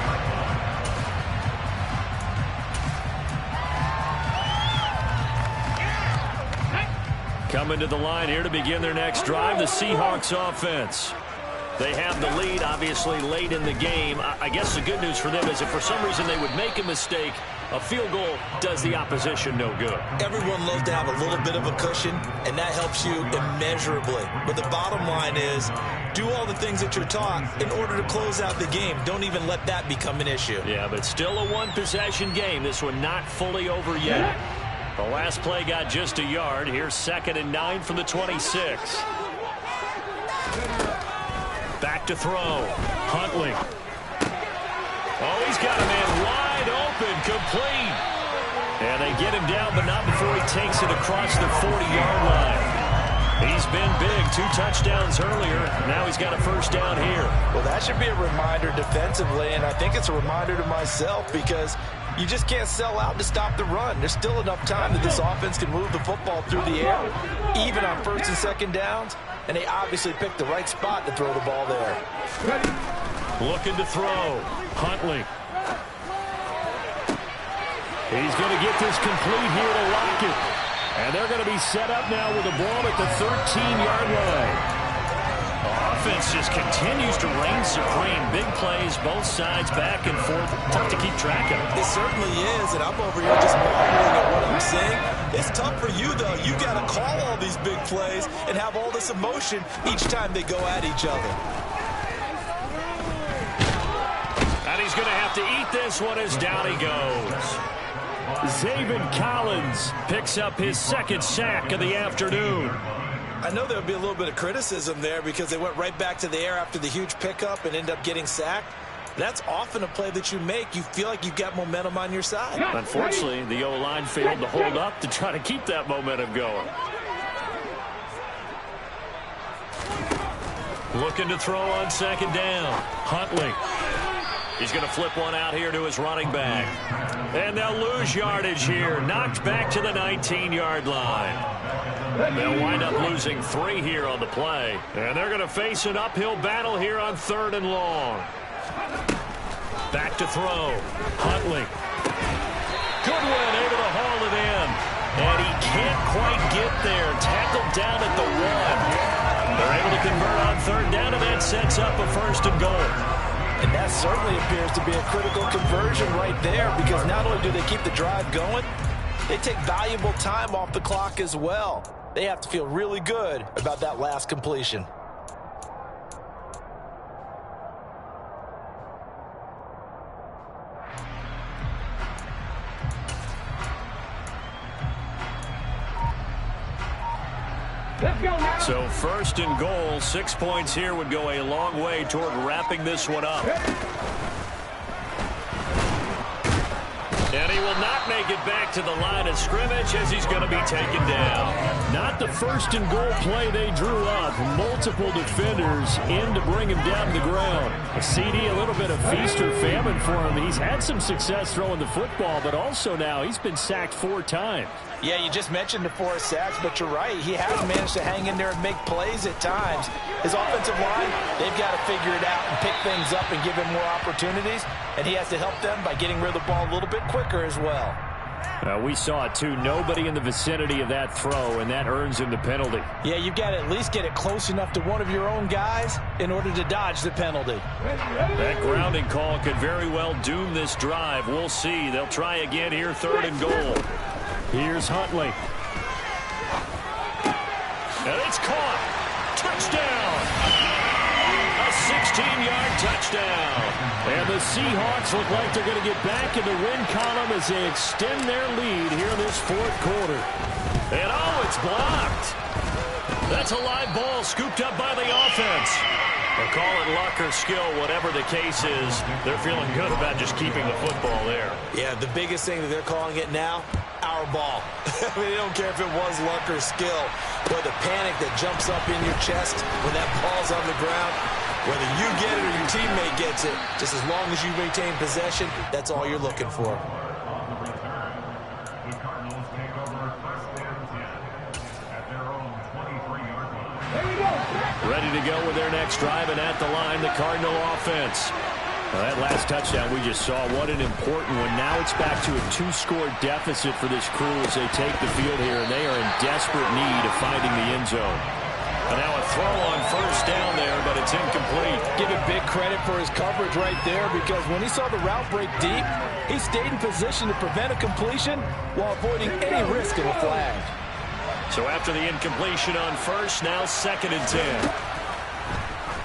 Speaker 1: Coming to the line here to begin their next drive, the Seahawks offense. They have the lead, obviously, late in the game. I guess the good news for them is if for some reason they would make a mistake, a field goal does the opposition no good.
Speaker 2: Everyone loves to have a little bit of a cushion, and that helps you immeasurably. But the bottom line is, do all the things that you're taught in order to close out the game. Don't even let that become an issue.
Speaker 1: Yeah, but still a one-possession game. This one not fully over yet. The last play got just a yard. Here's 2nd and 9 from the 26. Back to throw. Huntley. Oh, he's got a man wide open, complete. And they get him down, but not before he takes it across the 40-yard line. He's been big. 2 touchdowns earlier. Now he's got a first down here.
Speaker 2: Well, that should be a reminder defensively, and I think it's a reminder to myself because you just can't sell out to stop the run. There's still enough time that this offense can move the football through the air, even on 1st and 2nd downs, and they obviously picked the right spot to throw the ball there.
Speaker 1: Looking to throw. Huntley. He's going to get this complete here to Lockett. And they're going to be set up now with the ball at the 13-yard line. Offense just continues to reign supreme. Big plays, both sides, back and forth. Tough to keep track of.
Speaker 2: It certainly is, and I'm over here just marveling at what I'm seeing. It's tough for you, though. You got to call all these big plays and have all this emotion each time they go at each other.
Speaker 1: And he's going to have to eat this one as down he goes. Zaven Collins picks up his 2nd sack of the afternoon.
Speaker 2: I know there would be a little bit of criticism there because they went right back to the air after the huge pickup and end up getting sacked. That's often a play that you make. You feel like you've got momentum on your side.
Speaker 1: Unfortunately, the O-line failed to hold up to try to keep that momentum going. Looking to throw on 2nd down. Huntley. He's going to flip one out here to his running back. And they'll lose yardage here. Knocked back to the 19-yard line. They'll wind up losing 3 here on the play. And they're going to face an uphill battle here on 3rd and long. Back to throw. Huntley. Goodwin able to haul it in. And he can't quite get there. Tackled down at the 1. They're able to convert on 3rd down, and that sets up a 1st and goal.
Speaker 2: And that certainly appears to be a critical conversion right there because not only do they keep the drive going, they take valuable time off the clock as well. They have to feel really good about that last completion.
Speaker 1: So 1st and goal, 6 points here would go a long way toward wrapping this one up. And he will not make it back to the line of scrimmage as he's going to be taken down. Not the 1st and goal play they drew up. Multiple defenders in to bring him down to the ground. A CD, a little bit of feast or famine for him. He's had some success throwing the football, but also now he's been sacked 4 times.
Speaker 2: Yeah, you just mentioned the 4 sacks, but you're right. He has managed to hang in there and make plays at times. His offensive line, they've got to figure it out and pick things up and give him more opportunities, and he has to help them by getting rid of the ball a little bit quicker as well.
Speaker 1: We saw it, too. Nobody in the vicinity of that throw, and that earns him the penalty.
Speaker 2: Yeah, you've got to at least get it close enough to one of your own guys in order to dodge the penalty.
Speaker 1: That grounding call could very well doom this drive. We'll see. They'll try again here, 3rd and goal. Here's Huntley. And it's caught. Touchdown. A 16-yard touchdown. And the Seahawks look like they're going to get back in the win column as they extend their lead here in this 4th quarter. And oh, it's blocked. That's a live ball scooped up by the offense. They'll call it luck or skill, whatever the case is. They're feeling good about just keeping the football there.
Speaker 2: Yeah, the biggest thing that they're calling it now, our ball. I mean, they don't care if it was luck or skill, but the panic that jumps up in your chest when that ball's on the ground, whether you get it or your teammate gets it, just as long as you maintain possession, that's all you're looking for.
Speaker 1: Ready to go with their next drive, and at the line, the Cardinal offense. Well, that last touchdown we just saw, what an important one. Now it's back to a 2-score deficit for this crew as they take the field here, and they are in desperate need of finding the end zone. And now a throw on first down there, but it's incomplete.
Speaker 4: Give it big credit for his coverage right there, because when he saw the route break deep, he stayed in position to prevent a completion while avoiding any risk of a flag.
Speaker 1: So after the incompletion on first, now 2nd and 10.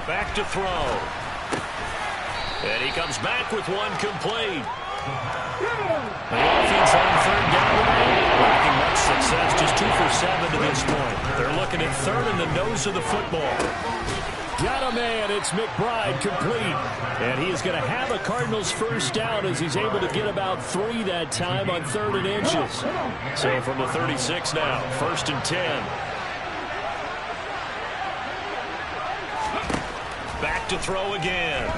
Speaker 1: Back to throw. And he comes back with one complete. The offense on 3rd down today, lacking much success, just 2 for 7 to this point. They're looking at 3rd in the nose of the football. Got a man, it's McBride, complete. And he is going to have a Cardinals first down as he's able to get about 3 that time on 3rd and inches. So from the 36 now, 1st and 10. Back to throw again.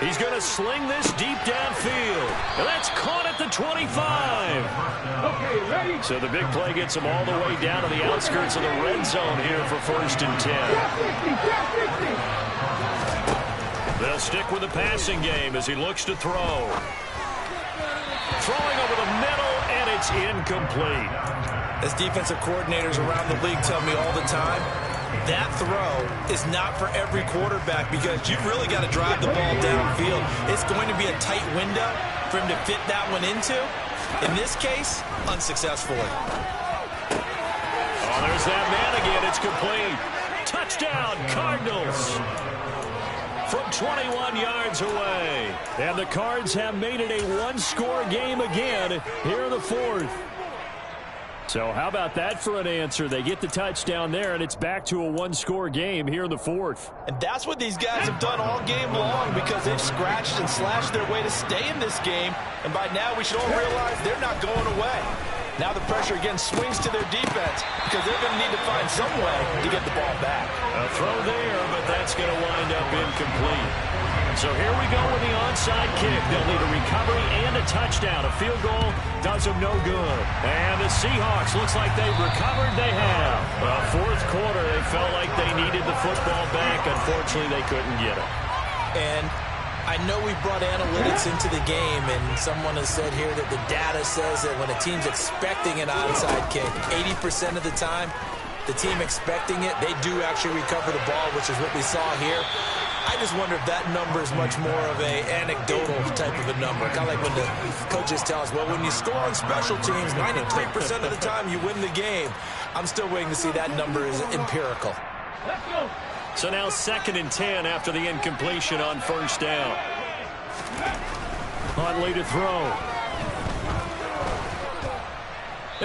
Speaker 1: He's going to sling this deep downfield. And that's caught at the 25. So the big play gets him all the way down to the outskirts of the red zone here for 1st and 10. They'll stick with the passing game as he looks to throw. Throwing over the middle, and it's incomplete.
Speaker 2: As defensive coordinators around the league tell me all the time, that throw is not for every quarterback because you've really got to drive the ball downfield. It's going to be a tight window for him to fit that one into. In this case, unsuccessfully.
Speaker 1: Oh, there's that man again. It's complete. Touchdown, Cardinals. From 21 yards away. And the Cards have made it a 1-score game again here in the 4th. So how about that for an answer? They get the touchdown there, and it's back to a 1-score game here in the 4th.
Speaker 4: And that's what these guys have done all game long because they've scratched and slashed their way to stay in this game. And by now, we should all realize they're not going away. Now the pressure again swings to their defense because they're going to need to find some way to get the ball back.
Speaker 1: A throw there, but that's going to wind up incomplete. So here we go with the onside kick. They'll need a recovery and a touchdown. A field goal does them no good. And the Seahawks, looks like they've recovered. They have. Well, 4th quarter, they felt like they needed the football back. Unfortunately, they couldn't get it.
Speaker 2: And I know we brought analytics into the game, and someone has said here that the data says that when a team's expecting an onside kick, 80% of the time, the team expecting it, they do actually recover the ball, which is what we saw here. I just wonder if that number is much more of a anecdotal type of a number. Kind of like when the coaches tell us, well, when you score on special teams, 93% of the time you win the game. I'm still waiting to see that number is empirical.
Speaker 1: So now 2nd and 10 after the incompletion on first down. Huntley to throw.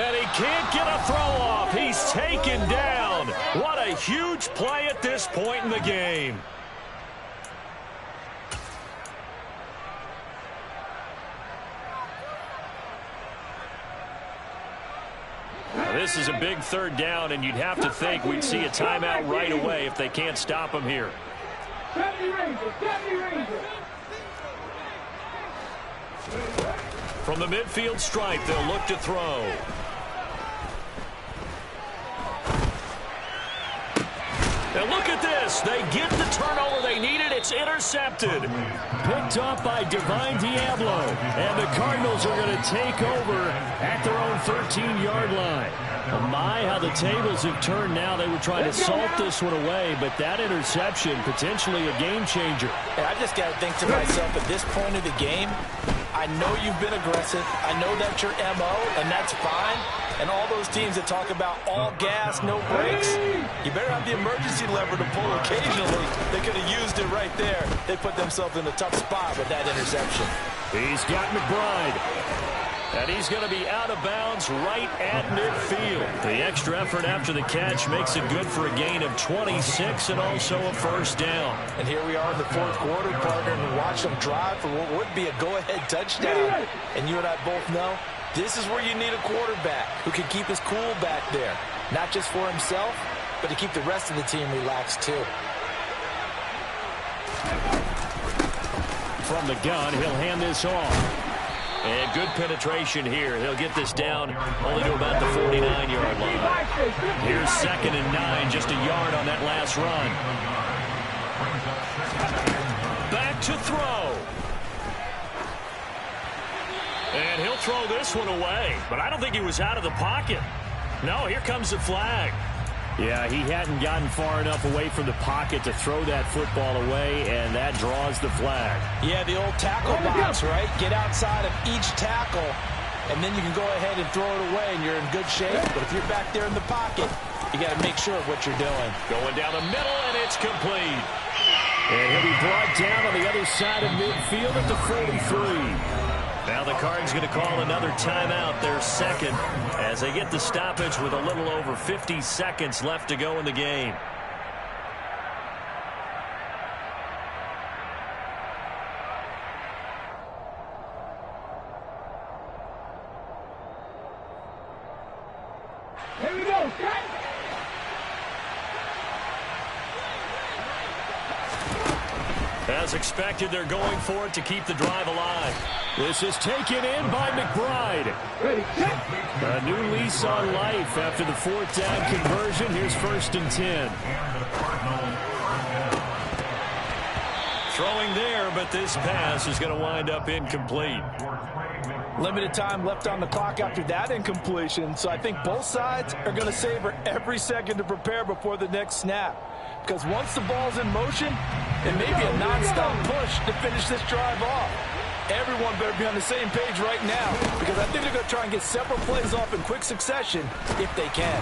Speaker 1: And he can't get a throw off. He's taken down. What a huge play at this point in the game. Now, this is a big 3rd down, and you'd have to think we'd see a timeout right away if they can't stop him here. From the midfield stripe, they'll look to throw. And look at this. They get the turnover they needed. It's intercepted. Picked up by Divine Diablo. And the Cardinals are going to take over at their own 13-yard line. Oh my, how the tables have turned now. They were trying to salt this one away, but that interception, potentially a game changer.
Speaker 4: And I just got to think to myself, at this point of the game, I know you've been aggressive. I know that's your MO, and that's fine. And all those teams that talk about all gas, no brakes, you better have the emergency lever to pull occasionally. They could have used it right there. They put themselves in a tough spot with that interception.
Speaker 1: He's got McBride. And he's going to be out of bounds right at midfield. The extra effort after the catch makes it good for a gain of 26 and also a first down.
Speaker 4: And here we are in the fourth quarter, partner, and watch them drive for what would be a go-ahead touchdown. And you and I both know this is where you need a quarterback who can keep his cool back there. Not just for himself, but to keep the rest of the team relaxed too.
Speaker 1: From the gun, he'll hand this off. And good penetration here. He'll get this down only to about the 49-yard line. Here's 2nd and 9, just a yard on that last run. Back to throw. And he'll throw this one away. But I don't think he was out of the pocket. No, here comes the flag. Yeah, he hadn't gotten far enough away from the pocket to throw that football away, and that draws the flag.
Speaker 4: Yeah, the old tackle box, right? Get outside of each tackle, and then you can go ahead and throw it away, and you're in good shape. But if you're back there in the pocket, you got to make sure of what you're doing.
Speaker 1: Going down the middle, and it's complete. And he'll be brought down on the other side of midfield at the 43. Now the Cards going to call another timeout, their second, as they get the stoppage with a little over 50 seconds left to go in the game.
Speaker 3: Here we go.
Speaker 1: As expected, they're going for it to keep the drive alive. This is taken in by McBride.
Speaker 3: Ready, set.
Speaker 1: A new lease on life after the 4th down conversion. Here's 1st and 10. Throwing there, but this pass is going to wind up incomplete.
Speaker 4: Limited time left on the clock after that incompletion, so I think both sides are going to savor every second to prepare before the next snap. Because once the ball's in motion, it may be a nonstop push to finish this drive off. Everyone better be on the same page right now, because I think they're going to try and get several plays off in quick succession if they can.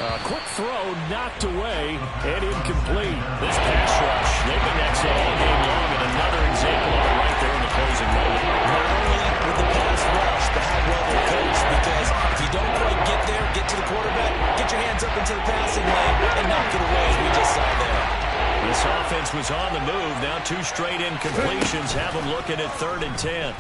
Speaker 1: A quick throw knocked away and incomplete. This pass rush, they've been excellent all game long, and another example of it right there in the closing moment.
Speaker 4: Not only with the pass rush, but how well they coach, because if you don't quite get there, get to the quarterback, get your hands up into the passing lane and knock it away, as we just saw there.
Speaker 1: This offense was on the move. Now 2 straight incompletions have them looking at 3rd and 10.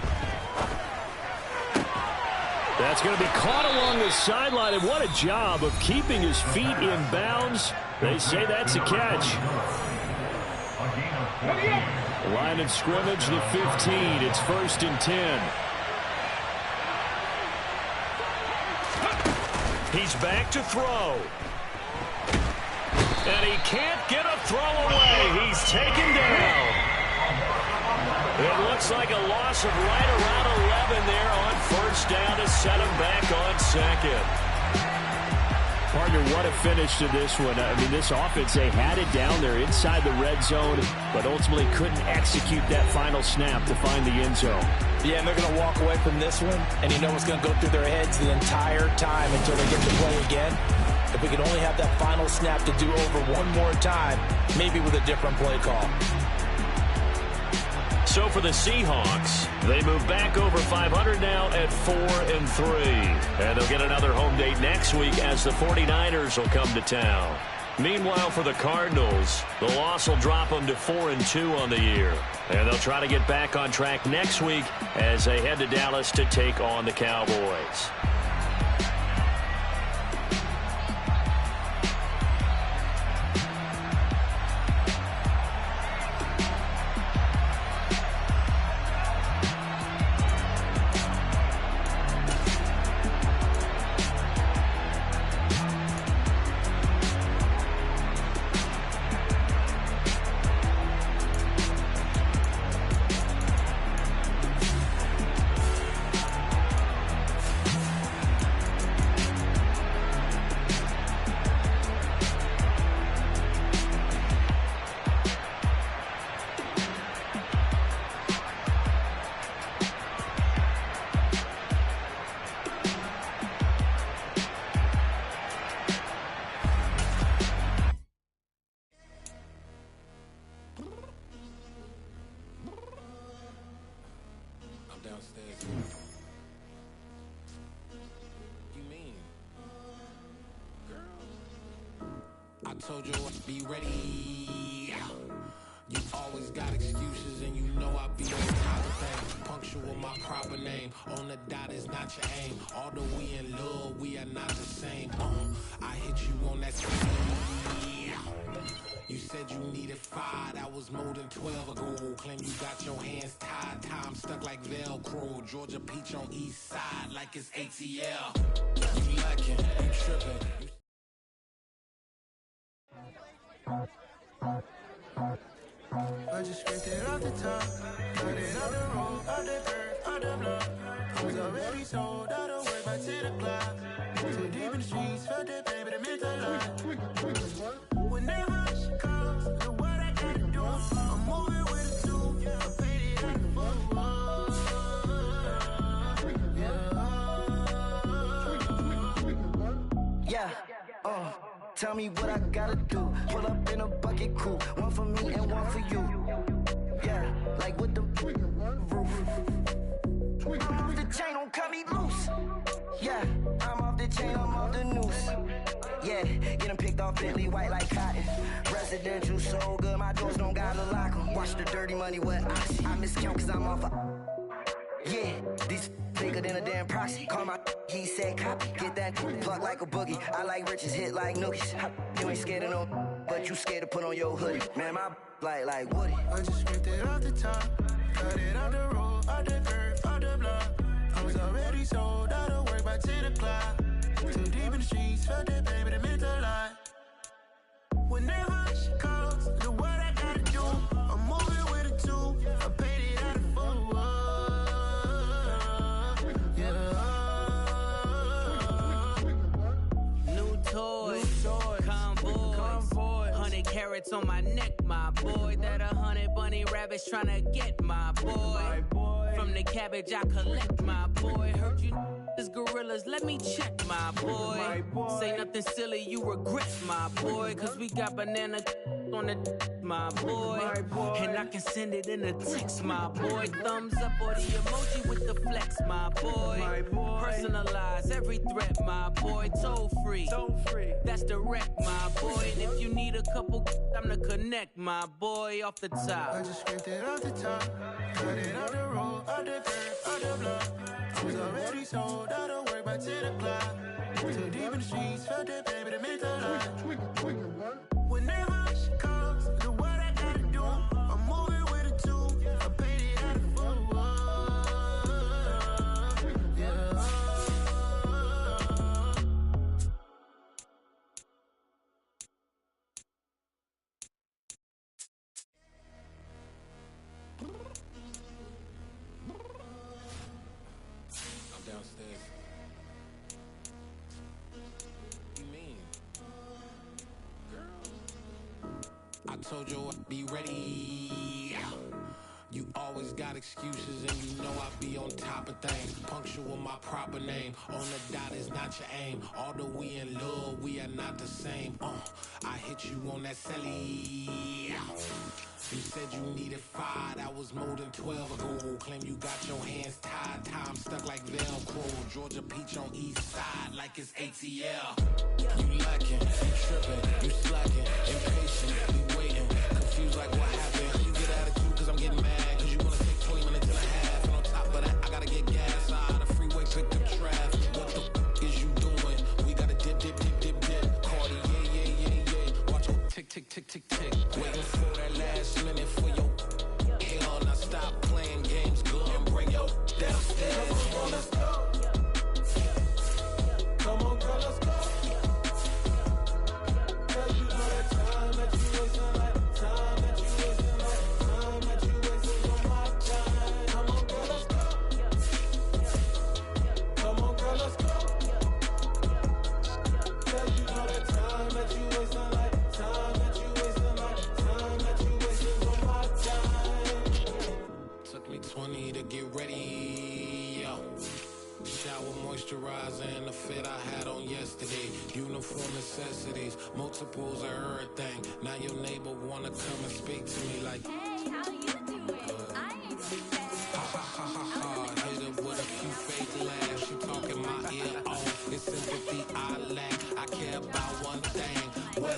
Speaker 1: That's going to be caught along the sideline, and what a job of keeping his feet in bounds. They say that's a catch. Line of scrimmage, the 15. It's 1st and 10. He's back to throw. And he can't get a throw away. He's taken down. It looks like a loss of right around 11 there on 1st down to set him back on 2nd. Partner, what a finish to this one. I mean, this offense, they had it down there inside the red zone, but ultimately couldn't execute that final snap to find the end zone.
Speaker 4: Yeah, and they're going to walk away from this one, and you know what's going to go through their heads the entire time until they get to play again. If we could only have that final snap to do over one more time, maybe with a different play call.
Speaker 1: So for the Seahawks, they move back over 500 now at 4-3. And they'll get another home date next week as the 49ers will come to town. Meanwhile, for the Cardinals, the loss will drop them to 4-2 on the year. And they'll try to get back on track next week as they head to Dallas to take on the Cowboys.
Speaker 5: told you I'd be ready. You always got excuses and you know I be on top of things. Punctual my proper name. On the dot is not your aim. Although we in love, we are not the same. I hit you on that screen. You said you needed 5, that was more than 12 ago. Claim you got your hands tied, time stuck like Velcro. Georgia Peach on east side like it's ATL. You lacking, you tripping.
Speaker 6: I just scraped it off the top, cut it off the road, off the curve, off the block. I was already sold, out of work by 10 o'clock. Too deep in the streets, felt that pain, but it meant a lot. Whenever she calls, know what I gotta do. I'm moving with a two, I paid it out the full.
Speaker 7: Yeah, tell me what I gotta do. Pull up in a bucket crew, one for me and one for you. Yeah, like with the roof. I'm off the chain, don't cut me loose. Yeah, I'm off the chain, I'm off the noose. Yeah, getting picked off Bentley, white like cotton. Residential so good, my doors don't gotta lock 'em. Watch the dirty money with oxy. I miscount cause I'm off yeah, these bigger than a damn proxy. Call my he said copy. Get that plug like a boogie. I like riches, hit like nookies. You ain't scared of no, but you scared to put on your hoodie. Man, my like Woody.
Speaker 6: I just scraped it off the top, cut it off the road, off the curve, off the block. I was already sold, out of work by 10 o'clock. Too deep in the streets, felt that pain, but it meant a lot. Whenever she calls, know what I gotta do. I'm moving with a two, I paid it out of full.
Speaker 8: New toy, convoy, 100 carats on my neck, my boy. That 100 bunny rabbits tryna get my boy. From the cabbage I collect, my boy. Heard you is gorillas, let me check, my boy. Say nothing silly, you regret, my boy. Cause we got banana on the my boy. And I can send it in a text, my boy. Thumbs up or the emoji with the flex, my boy. Personalize every threat, my boy. Toll free, that's direct, my boy. And if you need a couple, I'm the connect, my boy. Off the top,
Speaker 6: I just scraped it off the top, cut it off the road, off the curve, off the block. I was already sold, out of work by 10 o'clock. Too deep in the streets, felt that pain, but it meant a lot. Whenever she calls, know what I gotta do. I'm moving with a two, I paid it out of full.
Speaker 5: Downstairs. You mean? Girl, I told you I'd be ready. You always got excuses and you know I be on top of things. Punctual my proper name. On the dot is not your aim. Although we in love, we are not the same. I hit you on that celly. You said you needed 5, that was more than 12 ago. Claim you got your hands tied, time stuck like Velcro. Georgia Peach on east side like it's ATL. You lacking, you tripping, you slacking, impatient, you waiting, confused like what happened. You get attitude cause I'm getting mad, cause you wanna take 20 minutes and a half. And on top of that, I gotta get gas out of the freeway, pick up traffic. What the f is you doing? We gotta dip. Cardi, yeah. Watch your tick. Waiting for that last minute for your hell. Now stop playing games, go and bring your downstairs. Come on, let's go. Come on, girl, let's go. Cause you know that time that you wasting, like time that you wasting, like time that you wasting on my time. Come on, girl, let's go. Come on, girl, let's go. Cause you know that time that you wasting, like time that you wasting, like time that you wasting on my time. Took me 20 to get ready, yo. Shower moisturizer and the fit I had on yesterday. Uniform necessities, multiples of everything. Now your neighbor wanna come and speak to me like,
Speaker 9: hey, how you doing? I ain't too bad.
Speaker 5: ha. Hit her with a few fake laughs. She talking my ear off. It's sympathy I lack. I care about one thing. What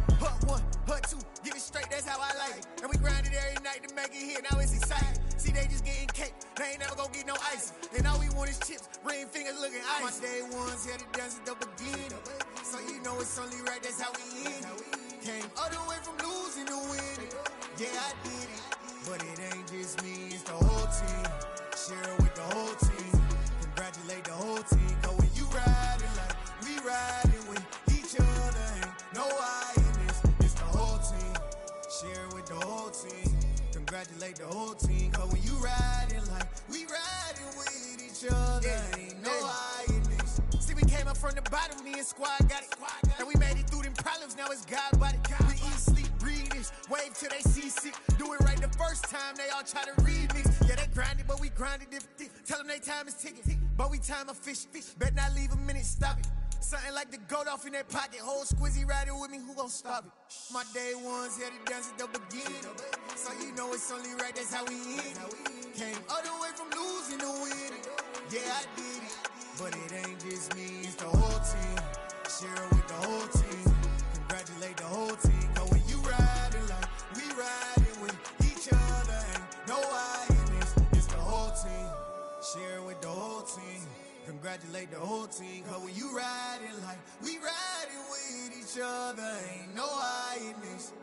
Speaker 10: get hit, now it's exciting. See, they just getting cake, they ain't never gonna get no ice. And all we want is chips, ring fingers looking ice. My day ones here to dance at the beginning. So you know it's only right, that's how we end it. Came all the way from losing to winning. Yeah, I did it, but it ain't just me, it's the whole team. Share it with the whole team. Congratulate the whole team. Cause when you riding like we riding with each other, ain't no I in this, it's the whole team. Share it with the whole team. Congratulate the whole team. Cause when you riding like we riding with each other, ain't no I in this. See, we came up from the bottom, me and squad got it. And we made it through them problems, now it's God body. We eat, sleep, breathe this, wave till they see sick. Do it right the first time, they all try to remix. Yeah, they grinded, but we grinded different. Tell them they time is ticking, but we time a fish. Bet not leave a minute, stop it. Something like the goat off in that pocket. Whole squizzy riding with me, who gon' stop it? My day ones here to dance at the beginning. So you know it's only right, that's how we end it. Came all the way from losing to winning. Yeah, I did it, but it ain't just me, it's the whole team. Share it with the whole team. Congratulate the whole team. Cause when you riding like we riding with each other, ain't no I in this, it's the whole team. Share it with the whole team. Congratulate the whole team. Cause when you riding like we riding with each other, ain't no I in this.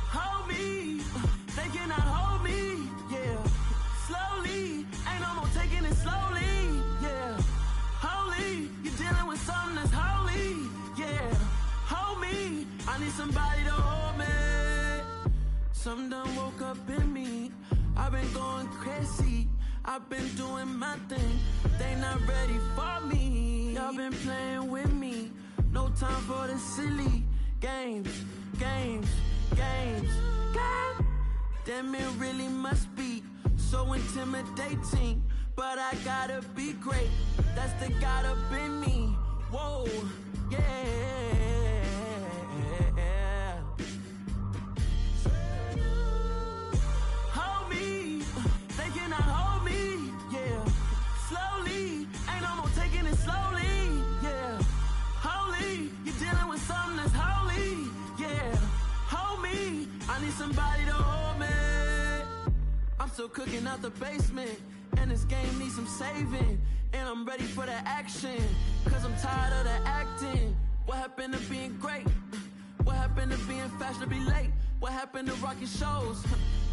Speaker 11: Hold me, they cannot hold me, yeah. Slowly, ain't no more taking it slowly, yeah. Holy, you're dealing with something that's holy, yeah. Hold me, I need somebody to hold me. Something done woke up in me, I've been going crazy. I've been doing my thing, they not ready for me. Y'all been playing with me, no time for the silly games. Damn, it really must be so intimidating, but I gotta be great, that's the God up in me. Whoa, yeah. Hold me, they cannot hold me, yeah. Slowly, ain't no more taking it slowly, yeah. Holy, you're dealing with something that's holy, yeah. Hold me, I need somebody to hold me. I'm still cooking out the basement, and this game needs some saving. And I'm ready for the action, cause I'm tired of the acting. What happened to being great? What happened to being fashionably late? What happened to rocking shows?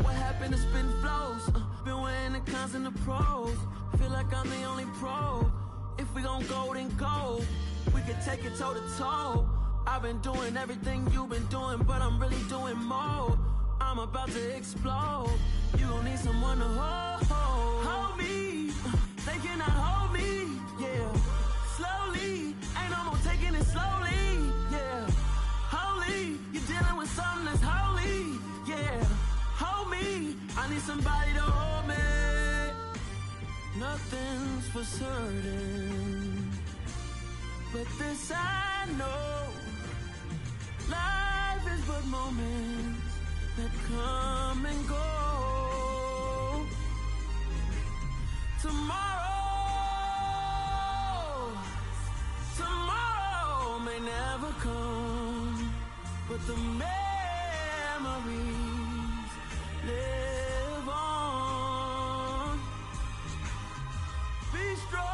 Speaker 11: What happened to spin flows? Been wearing the cons and the pros. Feel like I'm the only pro. If we gon' go, then go. We could take it toe to toe. I've been doing everything you've been doing, but I'm really doing more. I'm about to explode. You gon' need someone to hold me. They cannot hold me, yeah. Slowly, ain't no more taking it slowly, yeah. Holy, you're dealing with something that's holy, yeah. Hold me, I need somebody to hold me. Nothing's for certain, but this I know. Life is but moments that come and go. Tomorrow may never come, but the memories live on. Be strong,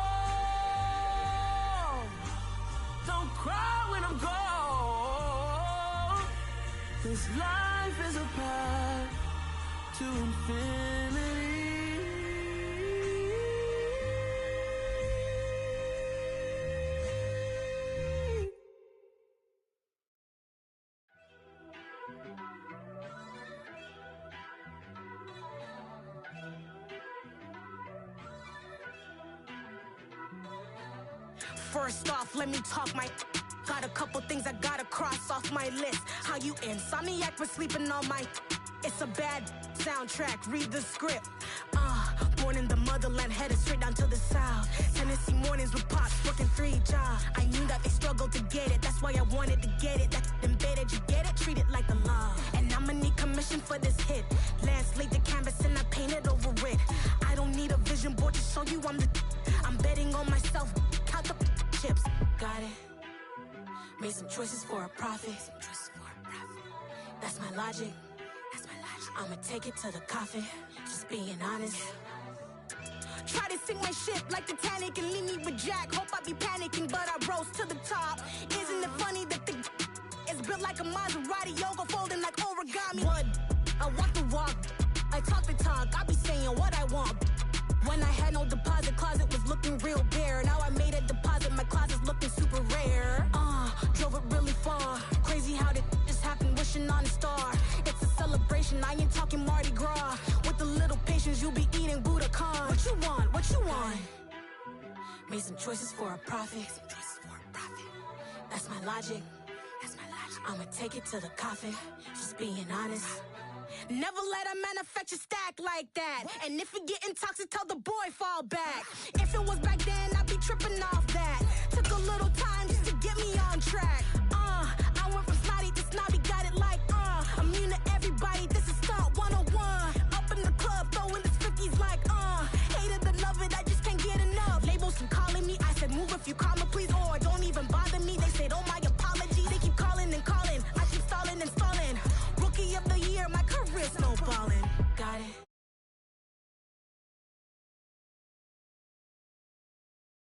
Speaker 11: don't cry when I'm gone. This life is a path to infinity.
Speaker 12: First off, let me talk my. Got a couple things I gotta cross off my list. How you insomniac for sleeping on my. It's a bad soundtrack, read the script. Born in the motherland, headed straight down to the south. Tennessee mornings with pops, working 3 jobs. I knew that they struggled to get it, that's why I wanted to get it. That's embedded, you get it, treat it like the law. And I'ma need commission for this hit. Lance laid the canvas and I painted over it. I don't need a vision board to show you I'm betting on myself, count the chips. Got it. Made some choices for a profit. That's my logic. I'ma take it to the coffin, just being honest. Try to sink my ship like Titanic and leave me with Jack. Hope I be panicking, but I rose to the top. Isn't it funny that the is built like a Maserati, yoga folding like origami? What? I walk the walk, I talk the talk, I be saying what I want. When I had no deposit, closet was looking real bare. Now I made a deposit, my closet's looking super rare. Drove it really far. Crazy how did this happen, wishing on a star. It's a celebration, I ain't talking Mardi Gras. With a little patience, you'll be eating Budokan. What you want? What you want? Made some choices for a profit. That's my logic. I'ma take it to the coffin, just being honest. Never let a manufacture stack like that. And if it getting toxic, tell the boy fall back. If it was back then, I'd be tripping off that. Took a little time just to get me on track. I went from snotty to snobby, got it like immune to everybody, this is stunt 101. Up in the club, throwing this 50s like hate it or love it, I just can't get enough. Labels from calling me, I said move if you call me.